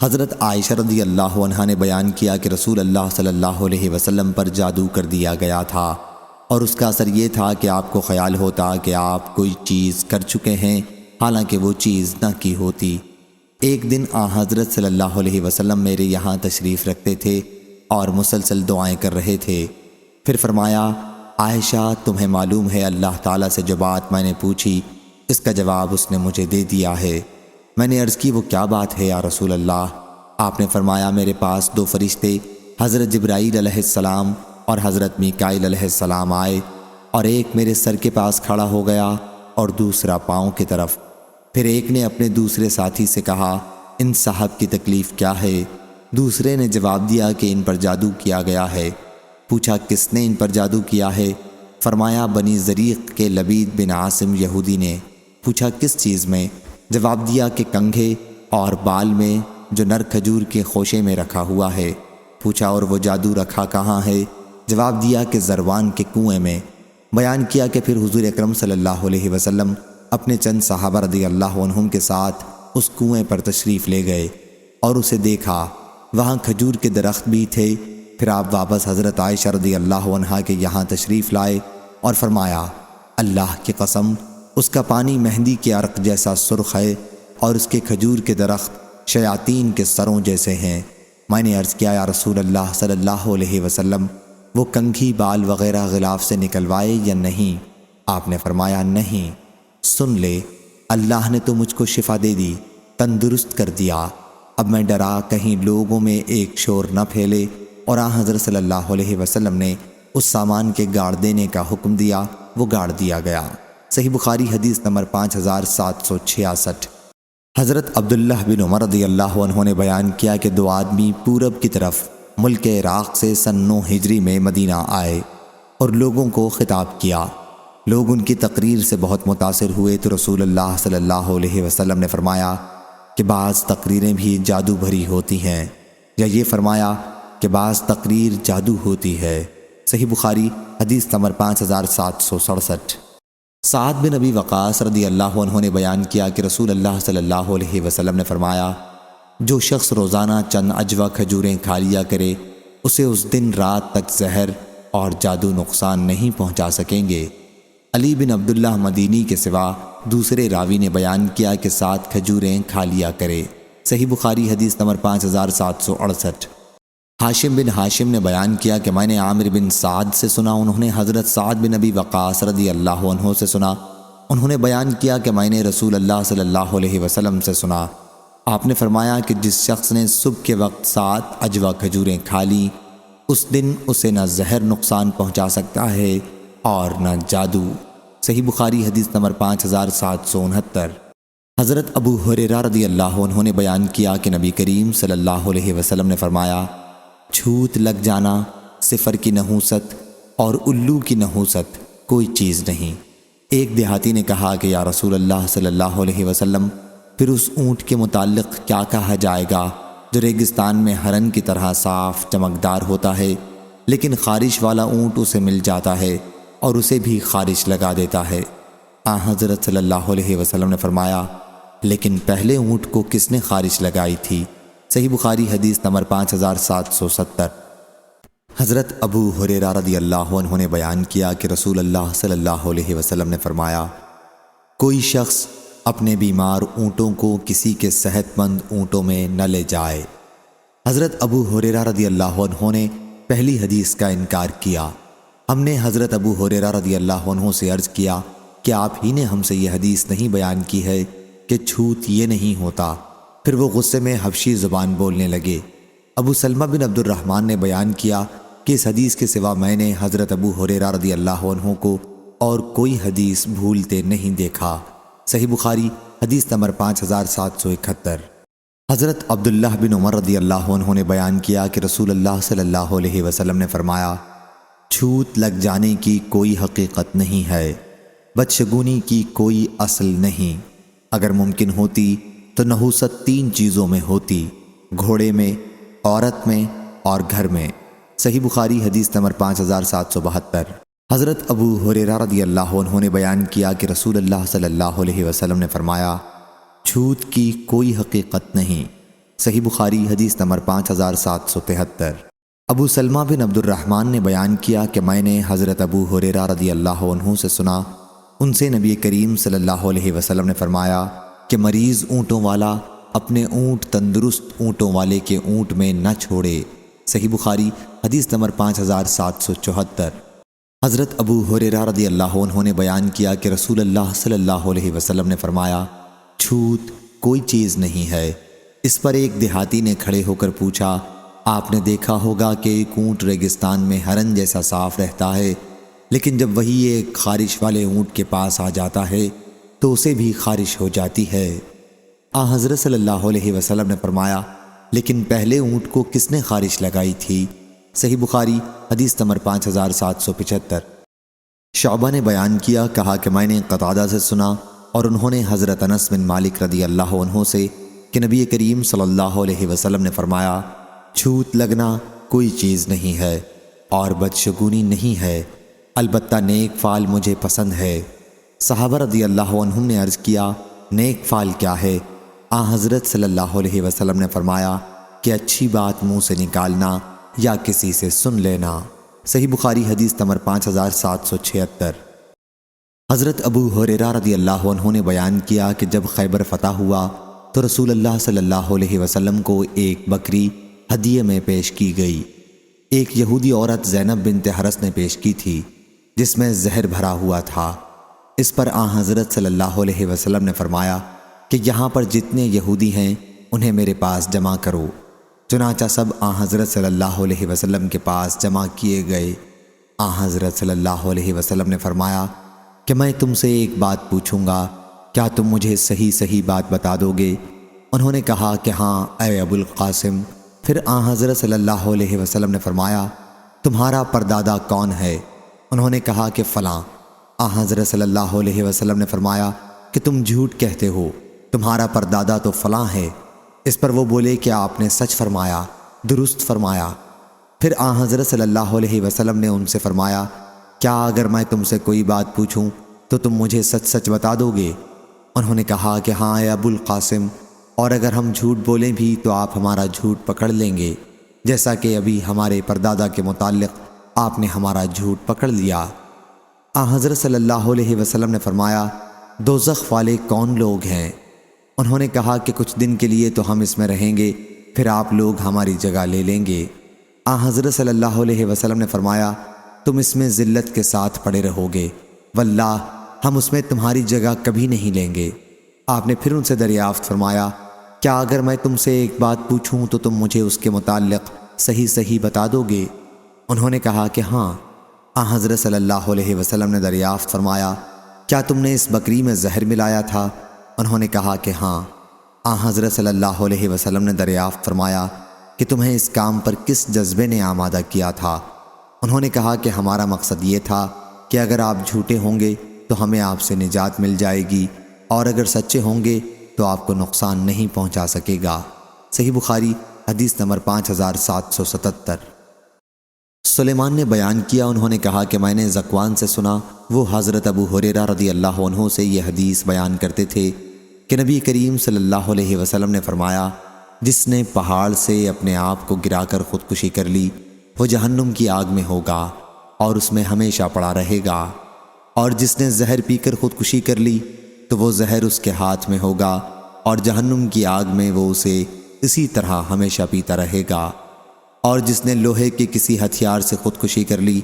حضرت عائشہ رضی اللہ عنہا نے بیان کیا کہ رسول اللہ صلی اللہ علیہ وسلم پر جادو کر دیا گیا تھا اور اس کا اثر یہ تھا کہ آپ کو خیال ہوتا کہ آپ کوئی چیز کر چکے ہیں حالانکہ وہ چیز نہ کی ہوتی۔ ایک دن حضرت صلی اللہ علیہ وسلم میرے یہاں تشریف رکھتے تھے اور مسلسل دعائیں کر رہے تھے۔ پھر فرمایا عائشہ تمہیں معلوم ہے اللہ تعالیٰ سے جو بات میں نے پوچھی اس کا جواب اس نے مجھے دے دیا ہے۔ میں نے عرض کی وہ کیا بات ہے یا رسول اللہ؟ آپ نے فرمایا میرے پاس 2 فرشتے حضرت جبرائیل علیہ السلام اور حضرت میکائیل علیہ السلام آئے اور ایک میرے سر کے پاس کھڑا ہو گیا اور دوسرا پاؤں کی طرف۔ پھر ایک نے اپنے دوسرے ساتھی سے کہا ان صاحب کی تکلیف کیا ہے؟ دوسرے نے جواب دیا کہ ان پر جادو کیا گیا ہے۔ پوچھا کس نے ان پر جادو کیا ہے؟ فرمایا بنی زریق کے لبید بن عاصم یہودی نے۔ پوچھا کس چیز میں؟ جواب دیا کہ کنگھے اور بال میں جو نر کھجور کے خوشے میں رکھا ہوا ہے۔ پوچھا اور وہ جادو رکھا کہاں ہے؟ جواب دیا کہ زروان کے کنویں میں۔ بیان کیا کہ پھر حضور اکرم صلی اللہ علیہ وسلم اپنے چند صحابہ رضی اللہ عنہم کے ساتھ اس کنویں پر تشریف لے گئے اور اسے دیکھا، وہاں کھجور کے درخت بھی تھے۔ پھر آپ واپس حضرت عائشہ رضی اللہ عنہا کے یہاں تشریف لائے اور فرمایا اللہ کی قسم اس کا پانی مہندی کے عرق جیسا سرخ ہے اور اس کے کھجور کے درخت شیاطین کے سروں جیسے ہیں۔ میں نے عرض کیا یا رسول اللہ صلی اللہ علیہ وسلم وہ کنگھی بال وغیرہ غلاف سے نکلوائے یا نہیں؟ آپ نے فرمایا نہیں۔ سن لے اللہ نے تو مجھ کو شفا دے دی، تندرست کر دیا، اب میں ڈرا کہیں لوگوں میں ایک شور نہ پھیلے۔ اور حضرت صلی اللہ علیہ وسلم نے اس سامان کے گاڑ دینے کا حکم دیا، وہ گاڑ دیا گیا۔ صحیح بخاری حدیث نمبر 5766۔ حضرت عبداللہ بن عمر رضی اللہ عنہ نے بیان کیا کہ 2 آدمی پورب کی طرف ملک عراق سے سن 9 ہجری میں مدینہ آئے اور لوگوں کو خطاب کیا۔ لوگ ان کی تقریر سے بہت متاثر ہوئے تو رسول اللہ صلی اللہ علیہ وسلم نے فرمایا کہ بعض تقریریں بھی جادو بھری ہوتی ہیں، یا یہ فرمایا کہ بعض تقریر جادو ہوتی ہے۔ صحیح بخاری حدیث نمبر 5767۔ سعد بن ابی وقاص رضی اللہ عنہ نے بیان کیا کہ رسول اللہ صلی اللہ علیہ وسلم نے فرمایا جو شخص روزانہ چند عجوہ کھجوریں کھا لیا کرے اسے اس دن رات تک زہر اور جادو نقصان نہیں پہنچا سکیں گے۔ علی بن عبداللہ مدینی کے سوا دوسرے راوی نے بیان کیا کہ 7 کھجوریں کھا لیا کرے۔ صحیح بخاری حدیث نمبر 5768۔ ہاشم بن ہاشم نے بیان کیا کہ میں نے عامر بن سعد سے سنا، انہوں نے حضرت سعد بن ابی وقاص رضی اللہ عنہ سے سنا، انہوں نے بیان کیا کہ میں نے رسول اللہ صلی اللہ علیہ وسلم سے سنا، آپ نے فرمایا کہ جس شخص نے صبح کے وقت 7 عجوہ کھجوریں کھا لی اس دن اسے نہ زہر نقصان پہنچا سکتا ہے اور نہ جادو۔ صحیح بخاری حدیث نمبر 5769۔ حضرت ابو ہریرہ رضی اللہ عنہ نے بیان کیا کہ نبی کریم صلی اللہ علیہ وسلم نے فرمایا چھوت لگ جانا، صفر کی نحوست اور الو کی نحوست کوئی چیز نہیں۔ ایک دیہاتی نے کہا کہ یا رسول اللہ صلی اللہ علیہ وسلم پھر اس اونٹ کے متعلق کیا کہا جائے گا جو ریگستان میں ہرن کی طرح صاف چمکدار ہوتا ہے، لیکن خارش والا اونٹ اسے مل جاتا ہے اور اسے بھی خارش لگا دیتا ہے۔ حضرت صلی اللہ علیہ وسلم نے فرمایا، لیکن پہلے اونٹ کو کس نے خارش لگائی تھی؟ صحیح بخاری حدیث نمبر 5770۔ حضرت ابو ہریرہ رضی اللہ عنہ نے بیان کیا کہ رسول اللہ صلی اللہ علیہ وسلم نے فرمایا، کوئی شخص اپنے بیمار اونٹوں کو کسی کے صحت مند اونٹوں میں نہ لے جائے۔ حضرت ابو ہریرہ رضی اللہ عنہ نے پہلی حدیث کا انکار کیا۔ ہم نے حضرت ابو ہریرہ رضی اللہ عنہ سے عرض کیا کہ آپ ہی نے ہم سے یہ حدیث نہیں بیان کی ہے کہ چھوت یہ نہیں ہوتا؟ پھر وہ غصے میں حبشی زبان بولنے لگے۔ ابو سلمہ بن عبد الرحمن نے بیان کیا کہ اس حدیث کے سوا میں نے حضرت ابو ہریرہ رضی اللہ عنہ کو اور کوئی حدیث بھولتے نہیں دیکھا۔ صحیح بخاری حدیث نمبر 5771۔ حضرت عبداللہ بن عمر رضی اللہ عنہ نے بیان کیا کہ رسول اللہ صلی اللہ علیہ وسلم نے فرمایا، چھوت لگ جانے کی کوئی حقیقت نہیں ہے، بدشگونی کی کوئی اصل نہیں۔ اگر ممکن ہوتی تو نحوست 3 چیزوں میں ہوتی، گھوڑے میں، عورت میں اور گھر میں۔ صحیح بخاری حدیث نمبر 5772۔ حضرت ابو ہریرہ رضی اللہ عنہ نے بیان کیا کہ رسول اللہ صلی اللہ علیہ وسلم نے فرمایا، چھوت کی کوئی حقیقت نہیں۔ صحیح بخاری حدیث نمبر 5773۔ ابو سلمہ بن عبد الرحمن نے بیان کیا کہ میں نے حضرت ابو ہریرہ رضی اللہ عنہ سے سنا، ان سے نبی کریم صلی اللہ علیہ وسلم نے فرمایا کہ مریض اونٹوں والا اپنے اونٹ تندرست اونٹوں والے کے اونٹ میں نہ چھوڑے۔ صحیح بخاری حدیث نمبر 5774۔ حضرت ابو ہریرہ رضی اللہ عنہ نے بیان کیا کہ رسول اللہ صلی اللہ علیہ وسلم نے فرمایا، چھوت کوئی چیز نہیں ہے۔ اس پر ایک دیہاتی نے کھڑے ہو کر پوچھا، آپ نے دیکھا ہوگا کہ ایک اونٹ ریگستان میں ہرن جیسا صاف رہتا ہے، لیکن جب وہی ایک خارش والے اونٹ کے پاس آ جاتا ہے تو اسے بھی خارش ہو جاتی ہے۔ حضرت صلی اللہ علیہ وسلم نے فرمایا، لیکن پہلے اونٹ کو کس نے خارش لگائی تھی؟ صحیح بخاری حدیث نمبر 5775۔ شعبہ نے بیان کیا، کہا کہ میں نے قتادہ سے سنا اور انہوں نے حضرت انس بن مالک رضی اللہ عنہ سے کہ نبی کریم صلی اللہ علیہ وسلم نے فرمایا، چھوت لگنا کوئی چیز نہیں ہے اور بدشگونی نہیں ہے، البتہ نیک فعل مجھے پسند ہے۔ صحابہ رضی اللہ عنہم نے عرض کیا، نیک فعل کیا ہے؟ حضرت صلی اللہ علیہ وسلم نے فرمایا کہ اچھی بات منہ سے نکالنا یا کسی سے سن لینا۔ صحیح بخاری حدیث نمبر 5776۔ حضرت ابو ہریرہ رضی اللہ عنہ نے بیان کیا کہ جب خیبر فتح ہوا تو رسول اللہ صلی اللہ علیہ وسلم کو ایک بکری ہدیے میں پیش کی گئی۔ ایک یہودی عورت زینب بنت حرس نے پیش کی تھی جس میں زہر بھرا ہوا تھا۔ اس پر حضرت صلی اللہ علیہ وسلم نے فرمایا کہ یہاں پر جتنے یہودی ہیں انہیں میرے پاس جمع کرو۔ چنانچہ سب حضرت صلی اللہ علیہ وسلم کے پاس جمع کیے گئے۔ حضرت صلی اللہ علیہ وسلم نے فرمایا کہ میں تم سے ایک بات پوچھوں گا، کیا تم مجھے صحیح بات بتا دو گے؟ انہوں نے کہا کہ ہاں اے ابو القاسم۔ پھر حضرت صلی اللہ علیہ وسلم نے فرمایا، تمہارا پردادا کون ہے؟ انہوں نے کہا کہ فلاں۔ حضرت صلی اللہ علیہ وسلم نے فرمایا کہ تم جھوٹ کہتے ہو، تمہارا پردادا تو فلاں ہے۔ اس پر وہ بولے کہ آپ نے سچ فرمایا، درست فرمایا۔ پھر حضرت صلی اللہ علیہ وسلم نے ان سے فرمایا، کیا اگر میں تم سے کوئی بات پوچھوں تو تم مجھے سچ بتا دو گے؟ انہوں نے کہا کہ ہاں اے ابو القاسم، اور اگر ہم جھوٹ بولیں بھی تو آپ ہمارا جھوٹ پکڑ لیں گے، جیسا کہ ابھی ہمارے پردادا کے متعلق آپ نے ہمارا جھوٹ پکڑ لیا۔ حضرت صلی اللہ علیہ وسلم نے فرمایا، دوزخ والے کون لوگ ہیں؟ انہوں نے کہا کہ کچھ دن کے لیے تو ہم اس میں رہیں گے، پھر آپ لوگ ہماری جگہ لے لیں گے۔ حضرت صلی اللہ علیہ وسلم نے فرمایا، تم اس میں ذلت کے ساتھ پڑے رہو گے، واللہ ہم اس میں تمہاری جگہ کبھی نہیں لیں گے۔ آپ نے پھر ان سے دریافت فرمایا، کیا اگر میں تم سے ایک بات پوچھوں تو تم مجھے اس کے متعلق صحیح بتا دو گے؟ انہوں نے کہا کہ ہاں۔ حضرت صلی اللہ علیہ وسلم نے دریافت فرمایا، کیا تم نے اس بکری میں زہر ملایا تھا؟ انہوں نے کہا کہ ہاں۔ حضرت صلی اللہ علیہ وسلم نے دریافت فرمایا کہ تمہیں اس کام پر کس جذبے نے آمادہ کیا تھا؟ انہوں نے کہا کہ ہمارا مقصد یہ تھا کہ اگر آپ جھوٹے ہوں گے تو ہمیں آپ سے نجات مل جائے گی، اور اگر سچے ہوں گے تو آپ کو نقصان نہیں پہنچا سکے گا۔ صحیح بخاری حدیث نمبر 5777۔ سلیمان نے بیان کیا، انہوں نے کہا کہ میں نے ذکوان سے سنا، وہ حضرت ابو ہریرہ رضی اللہ عنہ سے یہ حدیث بیان کرتے تھے کہ نبی کریم صلی اللہ علیہ وسلم نے فرمایا، جس نے پہاڑ سے اپنے آپ کو گرا کر خودکشی کر لی وہ جہنم کی آگ میں ہوگا اور اس میں ہمیشہ پڑا رہے گا، اور جس نے زہر پی کر خودکشی کر لی تو وہ زہر اس کے ہاتھ میں ہوگا اور جہنم کی آگ میں وہ اسے اسی طرح ہمیشہ پیتا رہے گا، اور جس نے لوہے کے کسی ہتھیار سے خودکشی کر لی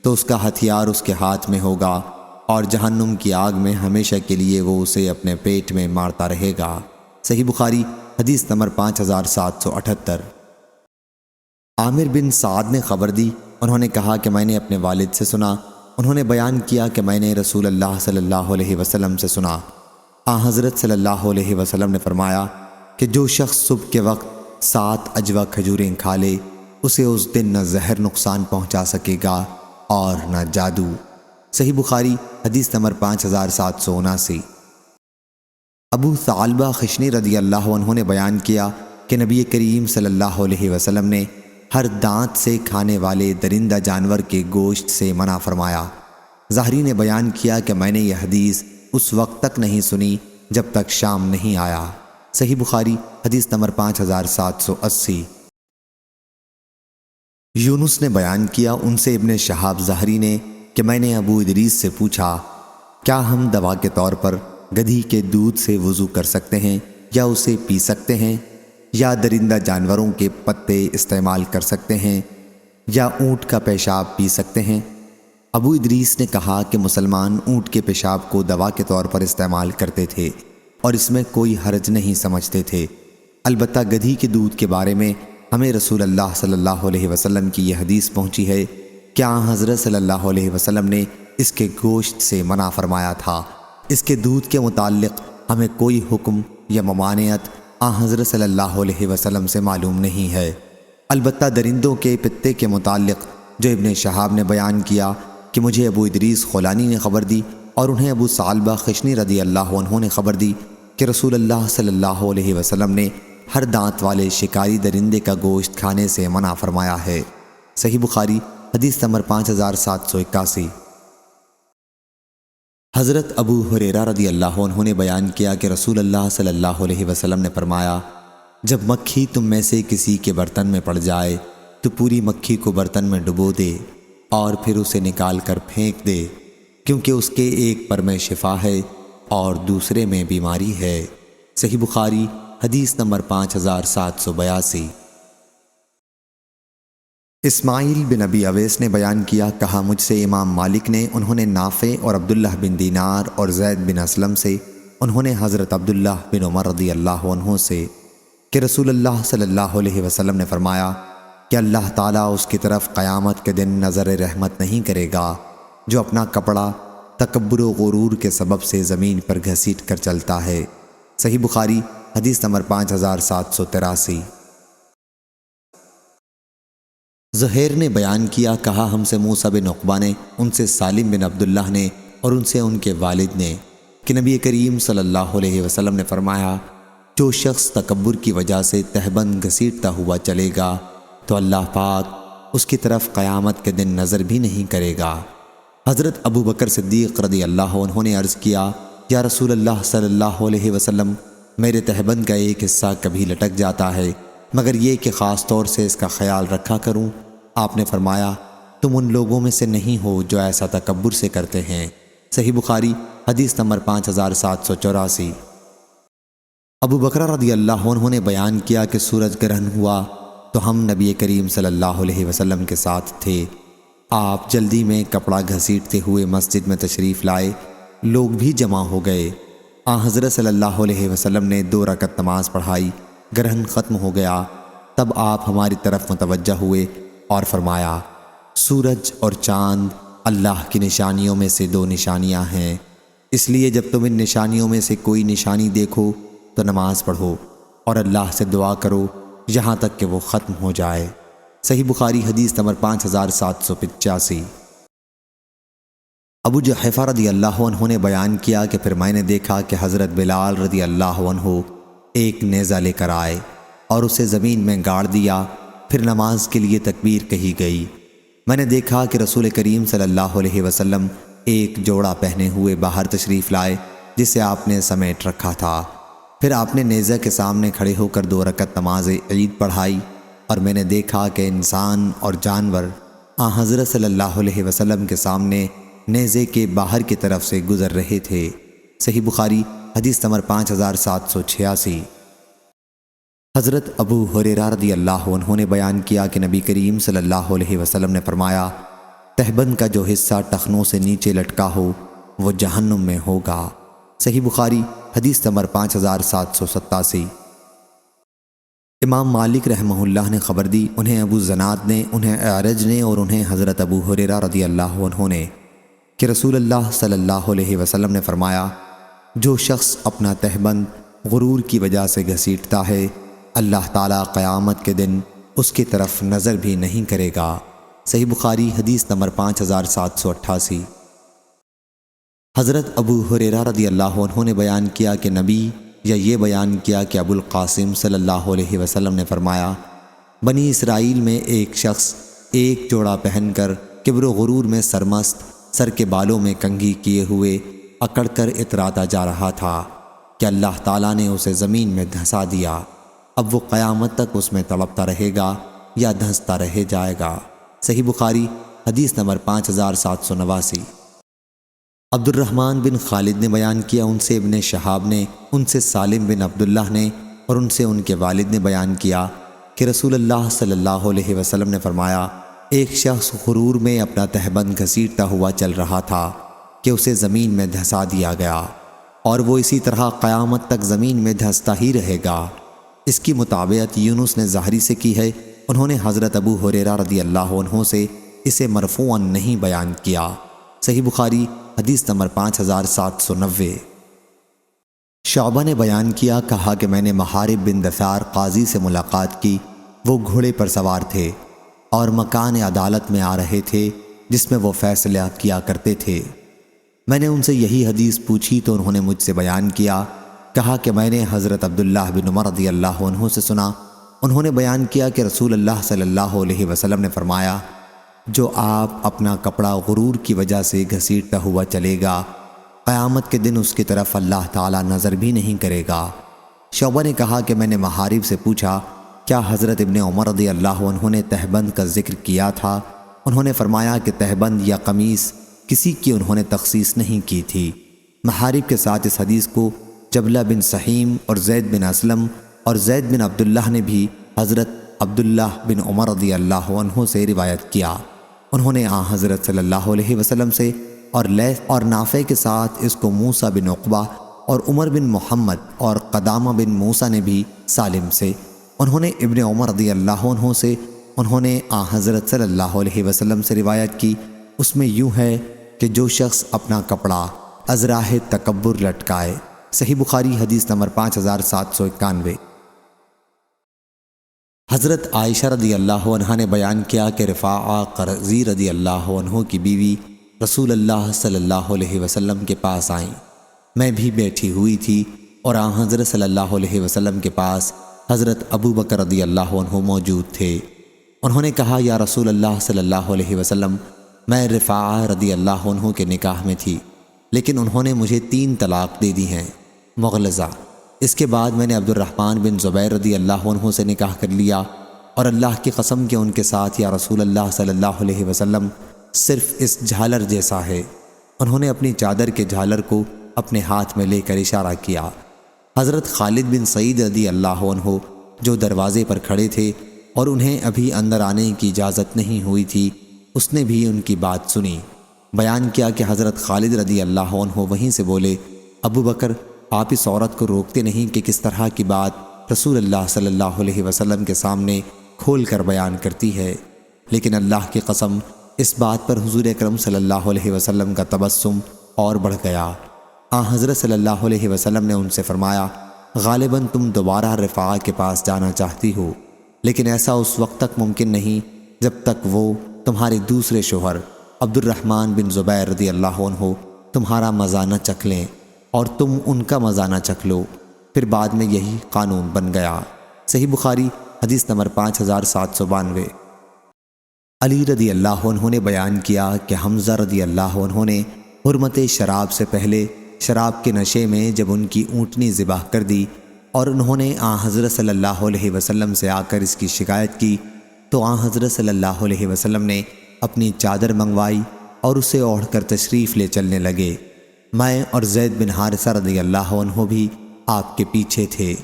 تو اس کا ہتھیار اس کے ہاتھ میں ہوگا اور جہنم کی آگ میں ہمیشہ کے لیے وہ اسے اپنے پیٹ میں مارتا رہے گا۔ صحیح بخاری حدیث نمبر 5778۔ عامر بن سعد نے خبر دی، انہوں نے کہا کہ میں نے اپنے والد سے سنا، انہوں نے بیان کیا کہ میں نے رسول اللہ صلی اللہ علیہ وسلم سے سنا، حضرت صلی اللہ علیہ وسلم نے فرمایا کہ جو شخص صبح کے وقت 7 عجوہ کھجوریں کھا لے اسے اس دن نہ زہر نقصان پہنچا سکے گا اور نہ جادو۔ صحیح بخاری حدیث نمبر 5779۔ ابو ثعلبہ خشنی رضی اللہ عنہ نے بیان کیا کہ نبی کریم صلی اللہ علیہ وسلم نے ہر دانت سے کھانے والے درندہ جانور کے گوشت سے منع فرمایا۔ ظاہری نے بیان کیا کہ میں نے یہ حدیث اس وقت تک نہیں سنی جب تک شام نہیں آیا۔ صحیح بخاری حدیث نمبر 5780۔ یونس نے بیان کیا، ان سے ابن شہاب ظاہری نے کہ میں نے ابو ادریس سے پوچھا، کیا ہم دوا کے طور پر گدھی کے دودھ سے وضو کر سکتے ہیں یا اسے پی سکتے ہیں، یا درندہ جانوروں کے پتے استعمال کر سکتے ہیں، یا اونٹ کا پیشاب پی سکتے ہیں؟ ابو ادریس نے کہا کہ مسلمان اونٹ کے پیشاب کو دوا کے طور پر استعمال کرتے تھے اور اس میں کوئی حرج نہیں سمجھتے تھے، البتہ گدھی کے دودھ کے بارے میں ہمیں رسول اللہ صلی اللہ علیہ وسلم کی یہ حدیث پہنچی ہے کہ حضرت صلی اللہ علیہ وسلم نے اس کے گوشت سے منع فرمایا تھا۔ اس کے دودھ کے متعلق ہمیں کوئی حکم یا ممانعت حضرت صلی اللہ علیہ وسلم سے معلوم نہیں ہے، البتہ درندوں کے پتے کے متعلق جو ابن شہاب نے بیان کیا کہ مجھے ابو ادریس خولانی نے خبر دی اور انہیں ابو ثعلبہ خشنی رضی اللہ عنہ نے خبر دی کہ رسول اللہ صلی اللہ علیہ وسلم نے ہر دانت والے شکاری درندے کا گوشت کھانے سے منع فرمایا ہے۔ صحیح بخاری حدیث نمبر 5781۔ حضرت ابو ہریرہ رضی اللہ عنہ نے بیان کیا کہ رسول اللہ صلی اللہ علیہ وسلم نے فرمایا، جب مکھی تم میں سے کسی کے برتن میں پڑ جائے تو پوری مکھی کو برتن میں ڈبو دے اور پھر اسے نکال کر پھینک دے، کیونکہ اس کے ایک پر میں شفا ہے اور دوسرے میں بیماری ہے۔ صحیح بخاری حدیث نمبر 5782۔ اسماعیل بن ابی اویس نے بیان کیا، کہا مجھ سے امام مالک نے، انہوں نے نافع اور عبداللہ بن دینار اور زید بن اسلم سے، انہوں نے حضرت عبداللہ بن عمر رضی اللہ عنہ سے کہ رسول اللہ صلی اللہ علیہ وسلم نے فرمایا کہ اللہ تعالیٰ اس کی طرف قیامت کے دن نظر رحمت نہیں کرے گا جو اپنا کپڑا تکبر و غرور کے سبب سے زمین پر گھسیٹ کر چلتا ہے۔ صحیح بخاری حدیث نمبر 5783۔ زہیر نے بیان کیا، کہا ہم سے موسیٰ بن عقبہ نے، ان سے سالم بن عبداللہ نے اور ان سے ان کے والد نے کہ نبی کریم صلی اللہ علیہ وسلم نے فرمایا، جو شخص تکبر کی وجہ سے تہبند گھسیٹتا ہوا چلے گا تو اللہ پاک اس کی طرف قیامت کے دن نظر بھی نہیں کرے گا۔ حضرت ابو بکر صدیق رضی اللہ عنہ نے عرض کیا، یا رسول اللہ صلی اللہ علیہ وسلم، میرے تہبند کا ایک حصہ کبھی لٹک جاتا ہے مگر یہ کہ خاص طور سے اس کا خیال رکھا کروں۔ آپ نے فرمایا، تم ان لوگوں میں سے نہیں ہو جو ایسا تکبر سے کرتے ہیں۔ صحیح بخاری حدیث نمبر 5784۔ ابو بکر رضی اللہ عنہ نے بیان کیا کہ سورج گرہن ہوا تو ہم نبی کریم صلی اللہ علیہ وسلم کے ساتھ تھے، آپ جلدی میں کپڑا گھسیٹتے ہوئے مسجد میں تشریف لائے، لوگ بھی جمع ہو گئے، حضرت صلی اللہ علیہ وسلم نے 2 رکعت نماز پڑھائی، گرہن ختم ہو گیا، تب آپ ہماری طرف متوجہ ہوئے اور فرمایا، سورج اور چاند اللہ کی نشانیوں میں سے 2 نشانیاں ہیں، اس لیے جب تم ان نشانیوں میں سے کوئی نشانی دیکھو تو نماز پڑھو اور اللہ سے دعا کرو یہاں تک کہ وہ ختم ہو جائے۔ صحیح بخاری حدیث نمبر 5785۔ ابو جحیفہ رضی اللہ عنہ نے بیان کیا کہ پھر میں نے دیکھا کہ حضرت بلال رضی اللہ عنہ ایک نیزہ لے کر آئے، اور اسے زمین میں گاڑ دیا، پھر نماز کے لیے تکبیر کہی گئی۔ میں نے دیکھا کہ رسول کریم صلی اللہ علیہ وسلم ایک جوڑا پہنے ہوئے باہر تشریف لائے جسے آپ نے سمیٹ رکھا تھا۔ پھر آپ نے نیزہ کے سامنے کھڑے ہو کر 2 رکعت نماز عید پڑھائی، اور میں نے دیکھا کہ انسان اور جانور حضرت صلی اللہ علیہ وسلم کے سامنے نیزے کے باہر کی طرف سے گزر رہے تھے۔ صحیح بخاری حدیث نمبر 5786۔ حضرت ابو ہریرہ رضی اللہ عنہ نے بیان کیا کہ نبی کریم صلی اللہ علیہ وسلم نے فرمایا، تہبند کا جو حصہ ٹخنوں سے نیچے لٹکا ہو وہ جہنم میں ہوگا۔ صحیح بخاری حدیث نمبر 5787۔ امام مالک رحمہ اللہ نے خبر دی، انہیں ابو زناد نے، انہیں اعرج نے، اور انہیں حضرت ابو ہریرہ رضی اللہ عنہ نے، کہ رسول اللہ صلی اللہ علیہ وسلم نے فرمایا، جو شخص اپنا تہبند غرور کی وجہ سے گھسیٹتا ہے، اللہ تعالیٰ قیامت کے دن اس کی طرف نظر بھی نہیں کرے گا۔ صحیح بخاری حدیث نمبر 5788۔ حضرت ابو ہریرہ رضی اللہ عنہ نے بیان کیا کہ نبی یا یہ بیان کیا کہ ابو القاسم صلی اللہ علیہ وسلم نے فرمایا، بنی اسرائیل میں ایک شخص ایک جوڑا پہن کر کبر و غرور میں سرمست، سر کے بالوں میں کنگھی کیے ہوئے اکڑ کر اتراتا جا رہا تھا کہ اللہ تعالیٰ نے اسے زمین میں دھسا دیا۔ اب وہ قیامت تک اس میں تڑپتا رہے گا یا دھنستا رہ جائے گا۔ صحیح بخاری حدیث نمبر 5789۔ عبد الرحمن بن خالد نے بیان کیا، ان سے ابن شہاب نے، ان سے سالم بن عبداللہ نے، اور ان سے ان کے والد نے بیان کیا کہ رسول اللہ صلی اللہ علیہ وسلم نے فرمایا، ایک شخص غرور میں اپنا تہبند گھسیٹتا ہوا چل رہا تھا کہ اسے زمین میں دھسا دیا گیا، اور وہ اسی طرح قیامت تک زمین میں دھستا ہی رہے گا۔ اس کی مطابقت یونس نے ظاہری سے کی ہے، انہوں نے حضرت ابو ہریرہ رضی اللہ عنہ سے اسے مرفوعاً نہیں بیان کیا۔ صحیح بخاری حدیث نمبر 5790۔ شعبہ نے بیان کیا، کہا کہ میں نے محارب بن دثار قاضی سے ملاقات کی، وہ گھوڑے پر سوار تھے اور مکان عدالت میں آ رہے تھے جس میں وہ فیصلہ کیا کرتے تھے۔ میں نے ان سے یہی حدیث پوچھی تو انہوں نے مجھ سے بیان کیا، کہا کہ میں نے حضرت عبداللہ بن عمر رضی اللہ عنہ سے سنا، انہوں نے بیان کیا کہ رسول اللہ صلی اللہ علیہ وسلم نے فرمایا، جو آپ اپنا کپڑا غرور کی وجہ سے گھسیٹتا ہوا چلے گا، قیامت کے دن اس کی طرف اللہ تعالیٰ نظر بھی نہیں کرے گا۔ شعبہ نے کہا کہ میں نے محارب سے پوچھا، کیا حضرت ابن عمر رضی اللہ عنہ نے تہبند کا ذکر کیا تھا؟ انہوں نے فرمایا کہ تہبند یا قمیص کسی کی انہوں نے تخصیص نہیں کی تھی۔ محارب کے ساتھ اس حدیث کو جبلہ بن سحیم اور زید بن اسلم اور زید بن عبداللہ نے بھی حضرت عبداللہ بن عمر رضی اللہ عنہ سے روایت کیا۔ انہوں نے حضرت صلی اللہ علیہ وسلم سے اور لیث اور نافع کے ساتھ اس کو موسیٰ بن عقبہ اور عمر بن محمد اور قدامہ بن موسیٰ نے بھی سالم سے، انہوں نے ابن عمر رضی اللہ عنہ سے، انہوں نے حضرت صلی اللہ علیہ وسلم سے روایت کی۔ اس میں یوں ہے کہ جو شخص اپنا کپڑا ازراہ تکبر لٹکائے۔ صحیح بخاری حدیث نمبر 5791۔ حضرت عائشہ رضی اللہ عنہ نے بیان کیا کہ رفاعہ قرظی رضی اللہ عنہ کی بیوی رسول اللہ صلی اللہ علیہ وسلم کے پاس آئیں۔ میں بھی بیٹھی ہوئی تھی اور حضرت صلی اللہ علیہ وسلم کے پاس حضرت ابو بکر رضی اللہ عنہ موجود تھے۔ انہوں نے کہا، یا رسول اللہ صلی اللہ علیہ وسلم، میں رفاعہ رضی اللہ عنہ کے نکاح میں تھی، لیکن انہوں نے مجھے 3 طلاق دے دی ہیں، مغلظہ۔ اس کے بعد میں نے عبد الرحمن بن زبیر رضی اللہ عنہ سے نکاح کر لیا، اور اللہ کی قسم کہ ان کے ساتھ یا رسول اللہ صلی اللہ علیہ وسلم صرف اس جھالر جیسا ہے۔ انہوں نے اپنی چادر کے جھالر کو اپنے ہاتھ میں لے کر اشارہ کیا۔ حضرت خالد بن سعید رضی اللہ عنہ جو دروازے پر کھڑے تھے اور انہیں ابھی اندر آنے کی اجازت نہیں ہوئی تھی، اس نے بھی ان کی بات سنی۔ بیان کیا کہ حضرت خالد رضی اللہ عنہ وہیں سے بولے، ابو بکر، آپ اس عورت کو روکتے نہیں کہ کس طرح کی بات رسول اللہ صلی اللہ علیہ وسلم کے سامنے کھول کر بیان کرتی ہے؟ لیکن اللہ کی قسم، اس بات پر حضور اکرم صلی اللہ علیہ وسلم کا تبسم اور بڑھ گیا۔ حضرت صلی اللہ علیہ وسلم نے ان سے فرمایا، غالباً تم دوبارہ رفاعہ کے پاس جانا چاہتی ہو، لیکن ایسا اس وقت تک ممکن نہیں جب تک وہ تمہارے دوسرے شوہر عبد الرحمن بن زبیر رضی اللہ عنہ تمہارا مزہ نہ چکھ لیں اور تم ان کا مزہ نہ چکھ لو۔ پھر بعد میں یہی قانون بن گیا۔ صحیح بخاری حدیث نمبر 5792۔ علی رضی اللہ عنہ نے بیان کیا کہ حمزہ رضی اللہ عنہ نے حرمت شراب سے پہلے شراب کے نشے میں جب ان کی اونٹنی ذبح کر دی اور انہوں نے آن حضرت صلی اللہ علیہ وسلم سے آ کر اس کی شکایت کی تو آن حضرت صلی اللہ علیہ وسلم نے اپنی چادر منگوائی اور اسے اوڑھ کر تشریف لے چلنے لگے۔ میں اور زید بن حارثہ رضی اللہ عنہ بھی آپ کے پیچھے تھے۔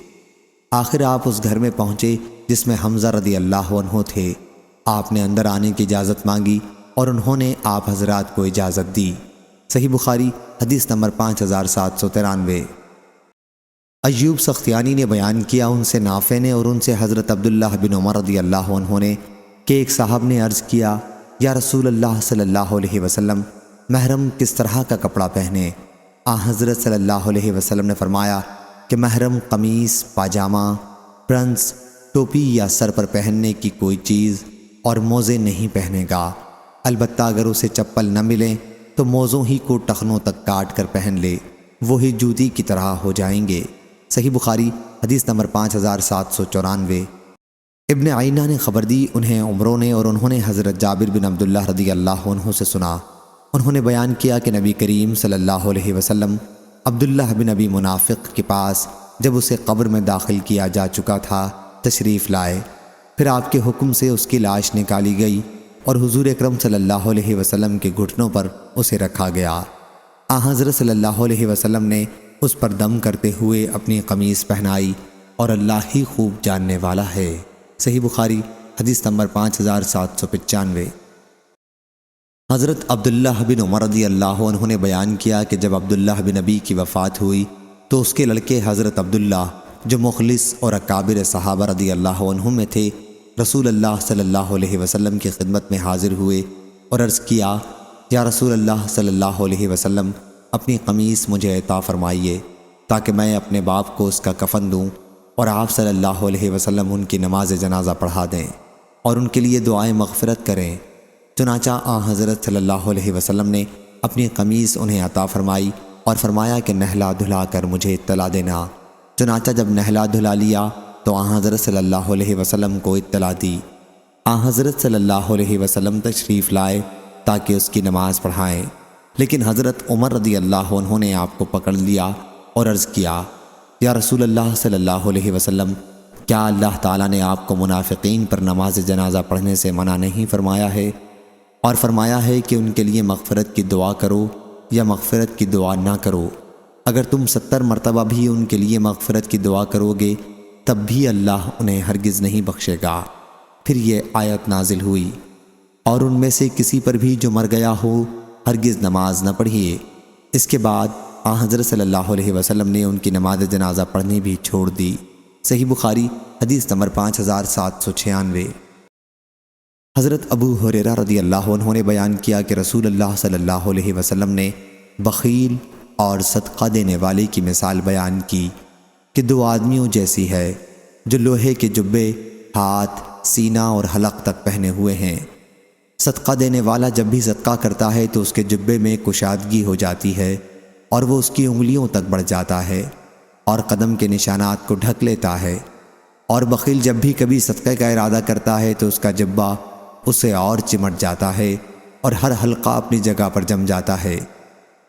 آخر آپ اس گھر میں پہنچے جس میں حمزہ رضی اللہ عنہ تھے۔ آپ نے اندر آنے کی اجازت مانگی اور انہوں نے آپ حضرات کو اجازت دی۔ صحیح بخاری حدیث نمبر 5793۔ ایوب سختیانی نے بیان کیا، ان سے نافع نے اور ان سے حضرت عبداللہ بن عمر رضی اللہ عنہ نے کہ ایک صاحب نے عرض کیا، یا رسول اللہ صلی اللہ علیہ وسلم، محرم کس طرح کا کپڑا پہنے؟ حضرت صلی اللہ علیہ وسلم نے فرمایا کہ محرم قمیص، پاجامہ، پرنس، ٹوپی یا سر پر پہننے کی کوئی چیز اور موزے نہیں پہنے گا، البتہ اگر اسے چپل نہ ملیں تو موزوں ہی کو ٹخنوں تک کاٹ کر پہن لے، وہی جوتی کی طرح ہو جائیں گے۔ صحیح بخاری حدیث نمبر 5794۔ ابن عینہ نے خبر دی، انہیں عمروں نے اور انہوں نے حضرت جابر بن عبداللہ رضی اللہ عنہ سے سنا، انہوں نے بیان کیا کہ نبی کریم صلی اللہ علیہ وسلم عبداللہ بن ابی منافق کے پاس جب اسے قبر میں داخل کیا جا چکا تھا تشریف لائے، پھر آپ کے حکم سے اس کی لاش نکالی گئی اور حضور اکرم صلی اللہ علیہ وسلم کے گھٹنوں پر اسے رکھا گیا۔ حضرت صلی اللہ علیہ وسلم نے اس پر دم کرتے ہوئے اپنی قمیص پہنائی اور اللہ ہی خوب جاننے والا ہے۔ صحیح بخاری حدیث نمبر 5795۔ حضرت عبداللہ بن عمر رضی اللہ عنہ نے بیان کیا کہ جب عبداللہ بن ابی کی وفات ہوئی تو اس کے لڑکے حضرت عبداللہ جو مخلص اور اکابر صحابہ رضی اللہ عنہ میں تھے، رسول اللہ صلی اللہ علیہ وسلم کی خدمت میں حاضر ہوئے اور عرض کیا، یا رسول اللہ صلی اللہ علیہ وسلم، اپنی قمیص مجھے عطا فرمائیے تاکہ میں اپنے باپ کو اس کا کفن دوں اور آپ صلی اللہ علیہ وسلم ان کی نماز جنازہ پڑھا دیں اور ان کے لیے دعائیں مغفرت کریں۔ چنانچہ حضرت صلی اللہ علیہ وسلم نے اپنی قمیص انہیں عطا فرمائی اور فرمایا کہ نہلا دھلا کر مجھے اطلاع دینا۔ چنانچہ جب نہلا دھلا لیا تو حضرت صلی اللہ علیہ وسلم کو اطلاع دی۔ حضرت صلی اللہ علیہ وسلم تشریف لائے تاکہ اس کی نماز پڑھائیں، لیکن حضرت عمر رضی اللہ عنہ نے آپ کو پکڑ لیا اور عرض کیا، یا رسول اللہ صلی اللہ علیہ وسلم، کیا اللہ تعالیٰ نے آپ کو منافقین پر نماز جنازہ پڑھنے سے منع نہیں فرمایا ہے اور فرمایا ہے کہ ان کے لیے مغفرت کی دعا کرو یا مغفرت کی دعا نہ کرو؟ اگر تم 70 مرتبہ بھی ان کے لیے مغفرت کی دعا کرو گے تب بھی اللہ انہیں ہرگز نہیں بخشے گا۔ پھر یہ آیت نازل ہوئی، اور ان میں سے کسی پر بھی جو مر گیا ہو ہرگز نماز نہ پڑھیے۔ اس کے بعد حضرت صلی اللہ علیہ وسلم نے ان کی نماز جنازہ پڑھنی بھی چھوڑ دی۔ صحیح بخاری حدیث نمبر 5796۔ حضرت ابو ہریرہ رضی اللہ عنہ نے بیان کیا کہ رسول اللہ صلی اللہ علیہ وسلم نے بخیل اور صدقہ دینے والے کی مثال بیان کی کہ 2 آدمیوں جیسی ہے جو لوہے کے جبے ہاتھ، سینہ اور حلق تک پہنے ہوئے ہیں۔ صدقہ دینے والا جب بھی صدقہ کرتا ہے تو اس کے جبے میں کشادگی ہو جاتی ہے اور وہ اس کی انگلیوں تک بڑھ جاتا ہے اور قدم کے نشانات کو ڈھک لیتا ہے، اور بخیل جب بھی کبھی صدقے کا ارادہ کرتا ہے تو اس کا جبہ اسے اور چمٹ جاتا ہے اور ہر حلقہ اپنی جگہ پر جم جاتا ہے۔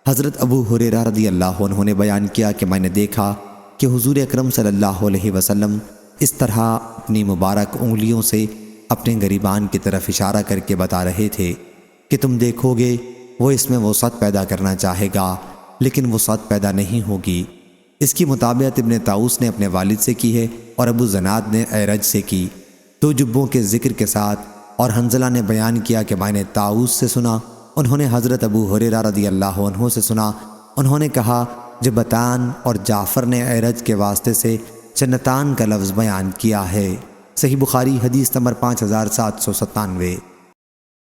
حضرت ابو ہریرہ رضی اللہ عنہ نے بیان کیا کہ میں نے دیکھا کہ حضور اکرم صلی اللہ علیہ وسلم اس طرح اپنی مبارک انگلیوں سے اپنے گریبان کی طرف اشارہ کر کے بتا رہے تھے کہ تم دیکھو گے وہ اس میں وسعت پیدا کرنا چاہے گا لیکن وسعت پیدا نہیں ہوگی۔ اس کی مطابقت ابن طاؤس نے اپنے والد سے کی ہے اور ابو زناد نے اعرج سے کی، 2 جبوں کے ذکر کے ساتھ، اور حنظلہ نے بیان کیا کہ میں نے طاؤس سے سنا، انہوں نے حضرت ابو ہریرہ رضی اللہ عنہ سے سنا، انہوں نے کہا جبتان، اور جعفر نے اعرج کے واسطے سے جنتان کا لفظ بیان کیا ہے۔ صحیح بخاری حدیث نمبر 5797۔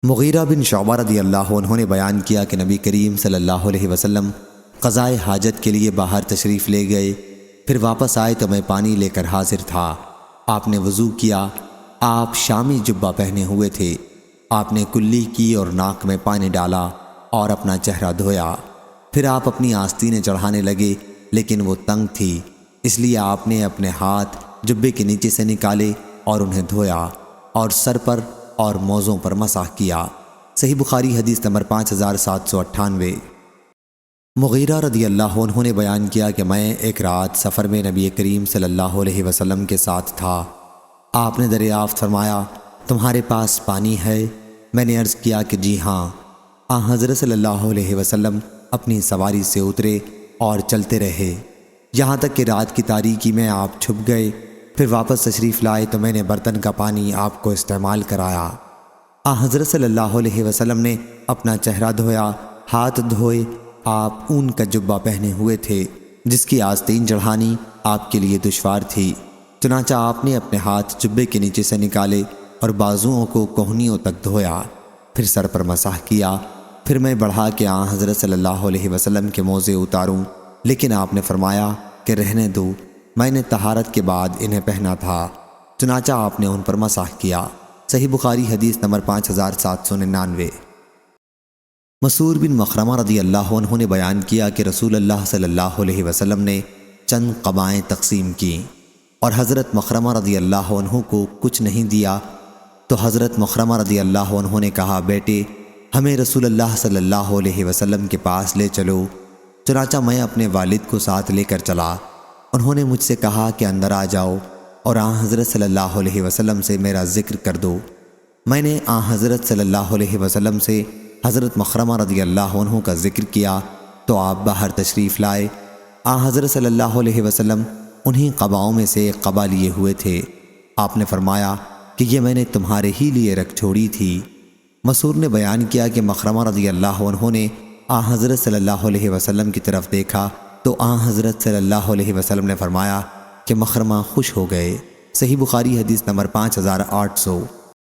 مغیرہ بن شعبہ رضی اللہ عنہ نے بیان کیا کہ نبی کریم صلی اللہ علیہ وسلم قضائے حاجت کے لیے باہر تشریف لے گئے، پھر واپس آئے تو میں پانی لے کر حاضر تھا۔ آپ نے وضو کیا، آپ شامی جبہ پہنے ہوئے تھے، آپ نے کلی کی اور ناک میں پانی ڈالا اور اپنا چہرہ دھویا، پھر آپ اپنی آستینیں چڑھانے لگے لیکن وہ تنگ تھی، اس لیے آپ نے اپنے ہاتھ جبے کے نیچے سے نکالے اور انہیں دھویا اور سر پر اور موزوں پر مسح کیا۔ صحیح بخاری حدیث نمبر 5798۔ مغیرہ رضی اللہ عنہ نے بیان کیا کہ میں ایک رات سفر میں نبی کریم صلی اللہ علیہ وسلم کے ساتھ تھا۔ آپ نے دریافت فرمایا تمہارے پاس پانی ہے؟ میں نے عرض کیا کہ جی ہاں۔ حضرت صلی اللہ علیہ وسلم اپنی سواری سے اترے اور چلتے رہے یہاں تک کہ رات کی تاریکی میں آپ چھپ گئے۔ پھر واپس تشریف لائے تو میں نے برتن کا پانی آپ کو استعمال کرایا۔ حضرت صلی اللہ علیہ وسلم نے اپنا چہرہ دھویا، ہاتھ دھوئے۔ آپ اون کا جبہ پہنے ہوئے تھے جس کی آستین چڑھانی آپ کے لیے دشوار تھی، چنانچہ آپ نے اپنے ہاتھ جبے کے نیچے سے نکالے اور بازوؤں کو کوہنیوں تک دھویا، پھر سر پر مسح کیا۔ پھر میں بڑھا کہ حضرت صلی اللہ علیہ وسلم کے موزے اتاروں، لیکن آپ نے فرمایا کہ رہنے دو، میں نے طہارت کے بعد انہیں پہنا تھا، چنانچہ آپ نے ان پر مسح کیا۔ صحیح بخاری حدیث نمبر 5799۔ مسعور بن مخرمہ رضی اللہ عنہ نے بیان کیا کہ رسول اللہ صلی اللہ علیہ وسلم نے چند قبائیں تقسیم کیں اور حضرت مخرمہ رضی اللہ عنہ کو کچھ نہیں دیا، تو حضرت مخرمہ رضی اللہ عنہ نے کہا بیٹے ہمیں رسول اللہ صلی اللہ علیہ وسلم کے پاس لے چلو۔ چنانچہ میں اپنے والد کو ساتھ لے کر چلا۔ انہوں نے مجھ سے کہا کہ اندر آ جاؤ اور حضرت صلی اللہ علیہ وسلم سے میرا ذکر کر دو۔ میں نے حضرت صلی اللہ علیہ وسلم سے حضرت مخرمہ رضی اللہ عنہ کا ذکر کیا تو آپ باہر تشریف لائے۔ حضرت صلی اللہ علیہ وسلم انہی قباؤں میں سے ایک قبا لیے ہوئے تھے۔ آپ نے فرمایا کہ یہ میں نے تمہارے ہی لیے رکھ چھوڑی تھی۔ مسعور نے بیان کیا کہ مخرمہ رضی اللہ عنہ نے حضرت صلی اللہ علیہ وسلم کی طرف دیکھا تو حضرت صلی اللہ علیہ وسلم نے فرمایا کہ مخرمہ خوش ہو گئے۔ صحیح بخاری حدیث نمبر 5800۔